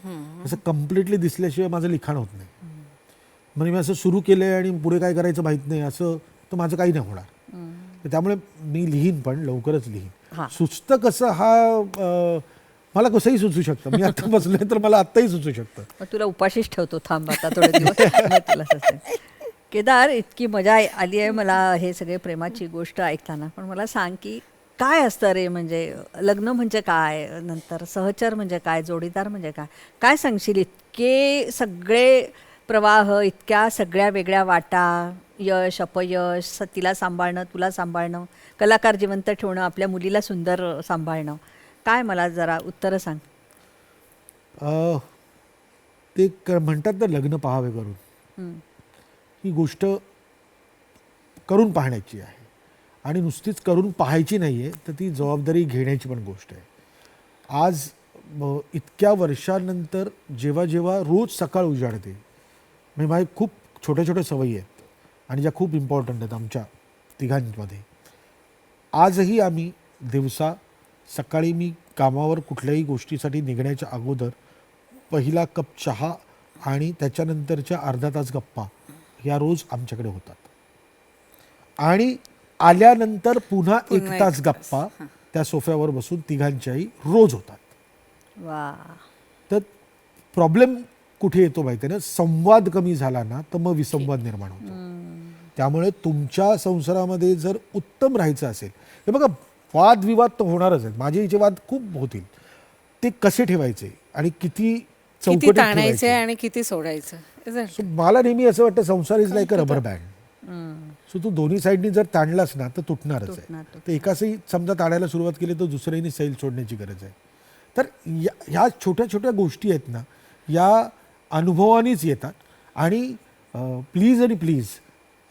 असं कम्प्लिटली दिसल्याशिवाय माझं लिखाण होत नाही. म्हणजे मी असं सुरू केलं आहे आणि पुढे काय करायचं माहीत नाही असं तर माझं काही नाही होणार. त्यामुळे मी लिहीन, पण लवकरच लिहीन. सुचतं कसं हा मला कसंही सुचू शकतं. मी आता बसलोय तर मला आत्ताही सुचू शकतं. तुला उपाशीच ठेवतो, थांब आता थोडे दिवस. केदार, इतकी मजा आली आहे मला हे सगळे प्रेमाची गोष्ट ऐकताना. पण मला सांग की काय असतं रे, म्हणजे लग्न म्हणजे काय, नंतर सहचर म्हणजे काय, जोडीदार म्हणजे काय, काय सांगशील? इतके सगळे प्रवाह, इतक्या सगळ्या वेगळ्या वाटा, यश अपयश, तिला सांभाळणं, तुला सांभाळणं, कलाकार जिवंत ठेवणं, आपल्या मुलीला सुंदर सांभाळणं, काय मला जरा उत्तरं सांग. ते म्हणतात ना, लग्न पाहावे करून. ही गोष्ट करून पाहण्याची आहे आणि नुसतीच करून पाहायची नाही आहे, तर ती जबाबदारी घेण्याची पण गोष्ट आहे. आज इतक्या वर्षानंतर जेव्हा जेव्हा रोज सकाळ उजाडते, म्हणजे माझे खूप छोट्या छोट्या सवयी आहेत आणि ज्या खूप इम्पॉर्टंट आहेत आमच्या तिघांमध्ये. आजही आम्ही दिवसा सकाळी मी कामावर कुठल्याही गोष्टीसाठी निघण्याच्या अगोदर पहिला कप चहा आणि त्याच्यानंतरच्या अर्धा तास गप्पा ह्या रोज आमच्याकडे होतात. आणि आल्यानंतर पुन्हा एक तास गप्पा त्या सोफ्यावर बसून तिघांच्याही रोज होतात. वा. तर प्रॉब्लेम कुठे येतो माहिती आहे ना, संवाद कमी झाला ना तर मग विसंवाद निर्माण होतो. त्यामुळे तुमच्या संसारामध्ये जर उत्तम राहायचं असेल, हे बघा वादविवाद तर होणारच आहेत, माझे हिचे वाद खूप होतील, ते कसे ठेवायचे आणि किती किती चौकटीत ताणायचं ठेवायचे. आणि किती सोडायचं. So, मला नेहमी असं वाटतं संसार is like a rubber band. So तू दोन्ही साईडनी जर ताणलास ना तर तुटणारच आहे. तर एकाचही समजा ताणायला सुरुवात केली तर दुसऱ्यानी सैल सोडण्याची गरज आहे. तर ह्या छोट्या छोट्या गोष्टी आहेत ना, या अनुभवानेच येतात. आणि प्लीज आणि प्लीज,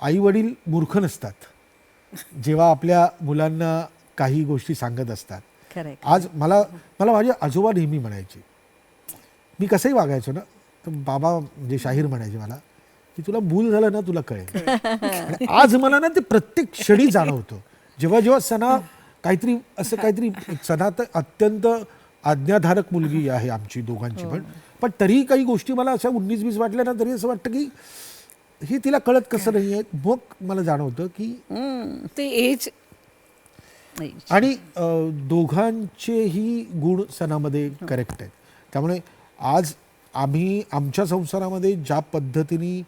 आई वडील मूर्ख नसतात जेव्हा आपल्या मुलांना काही गोष्टी सांगत असतात. खरंय. आज मला माझे आजोबा नेहमी म्हणायचे, मी कसंही वागायचो ना, तर बाबा म्हणजे शाहीर म्हणायचे मला की तुला मूल झालं ना तुला कळेल. आणि आज मला ना ते प्रत्येक क्षणी जाणवतं. जेव्हा जेव्हा सणा काहीतरी असं काहीतरी, सणा तर अत्यंत आज्ञाधारक मुलगी आहे आमची दोघांची पण तरीही काही गोष्टी मला अशा 19-20 वाटल्या ना, तरी असं वाटतं की हे तिला कळत कसं नाही आहे. मग मला जाणवतं की ते एज. आणि दोघांचेही गुण सणामध्ये करेक्ट आहेत. त्यामुळे आज आम्ही आमच्या संसारामध्ये ज्या पद्धतीने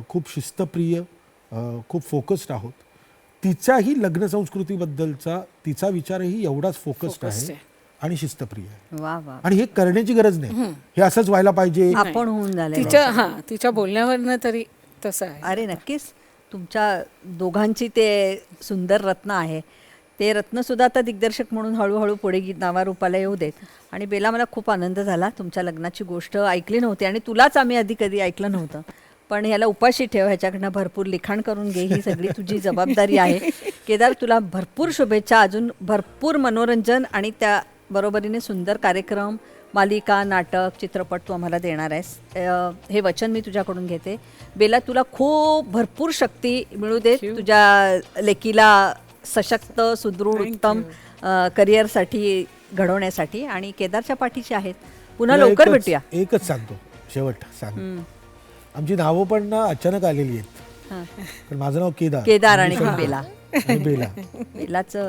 खूप शिस्तप्रिय, खूप फोकस्ड आहोत, तिच्याही लग्न संस्कृतीबद्दलचा तिचा विचारही एवढाच फोकस्ड आहे आणि शिस्तप्रिय आहे. वा वा. आणि हे करण्याची गरज नाही, हे असंच व्हायला पाहिजे. आपण होऊन झाले. तिच्या बोलण्यावरनं तरी तसं आहे. अरे नक्कीच, तुमच्या दोघांची ते सुंदर रत्न आहे. ते रत्नसुद्धा आता दिग्दर्शक म्हणून हळूहळू पुढे नावारूपाला येऊ देत. आणि बेला, मला खूप आनंद झाला. तुमच्या लग्नाची गोष्ट ऐकली नव्हती आणि तुलाच आम्ही आधी कधी ऐकलं नव्हतं. पण ह्याला उपाशी ठेव, ह्याच्याकडनं भरपूर लिखाण करून घे, ही सगळी तुझी जबाबदारी आहे. केदार, तुला भरपूर शुभेच्छा. अजून भरपूर मनोरंजन आणि त्या बरोबरीने सुंदर कार्यक्रम, मालिका, नाटक, चित्रपट तू आम्हाला देणार आहेस, हे वचन मी तुझ्याकडून घेते. बेला, तुला खूप भरपूर शक्ती मिळू दे तुझ्या लेकीला सशक्त, सुदृढ, उत्तम करिअरसाठी घडवण्यासाठी. आणि केदारच्या पाठीचे आहेत. पुन्हा लवकर भेटूया. एकच सांगतो, शेवट सांग, आमची नावं पण ना अचानक आलेली आहेत. पण माझं नाव केदार आणि बेला.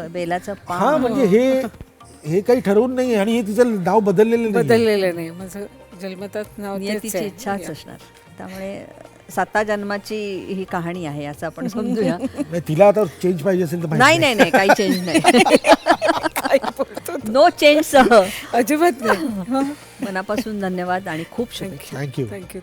बेलाचं हा, म्हणजे हे काही ठरवून नाही आणि हे तिचं नाव बदललेलं नाही. माझं जन्मतात नाव नियतीची इच्छाच असणार. त्यामुळे 7 जन्माची ही कहाणी आहे असं आपण समजूया. तिला आता चेंज पाहिजे असेल तर नाही नाही नाही, काही चेंज नाही. नो चेंज सह अजिबात नाही. मनापासून धन्यवाद आणि खूप शुभेच्छा. थँक्यू. थँक्यू.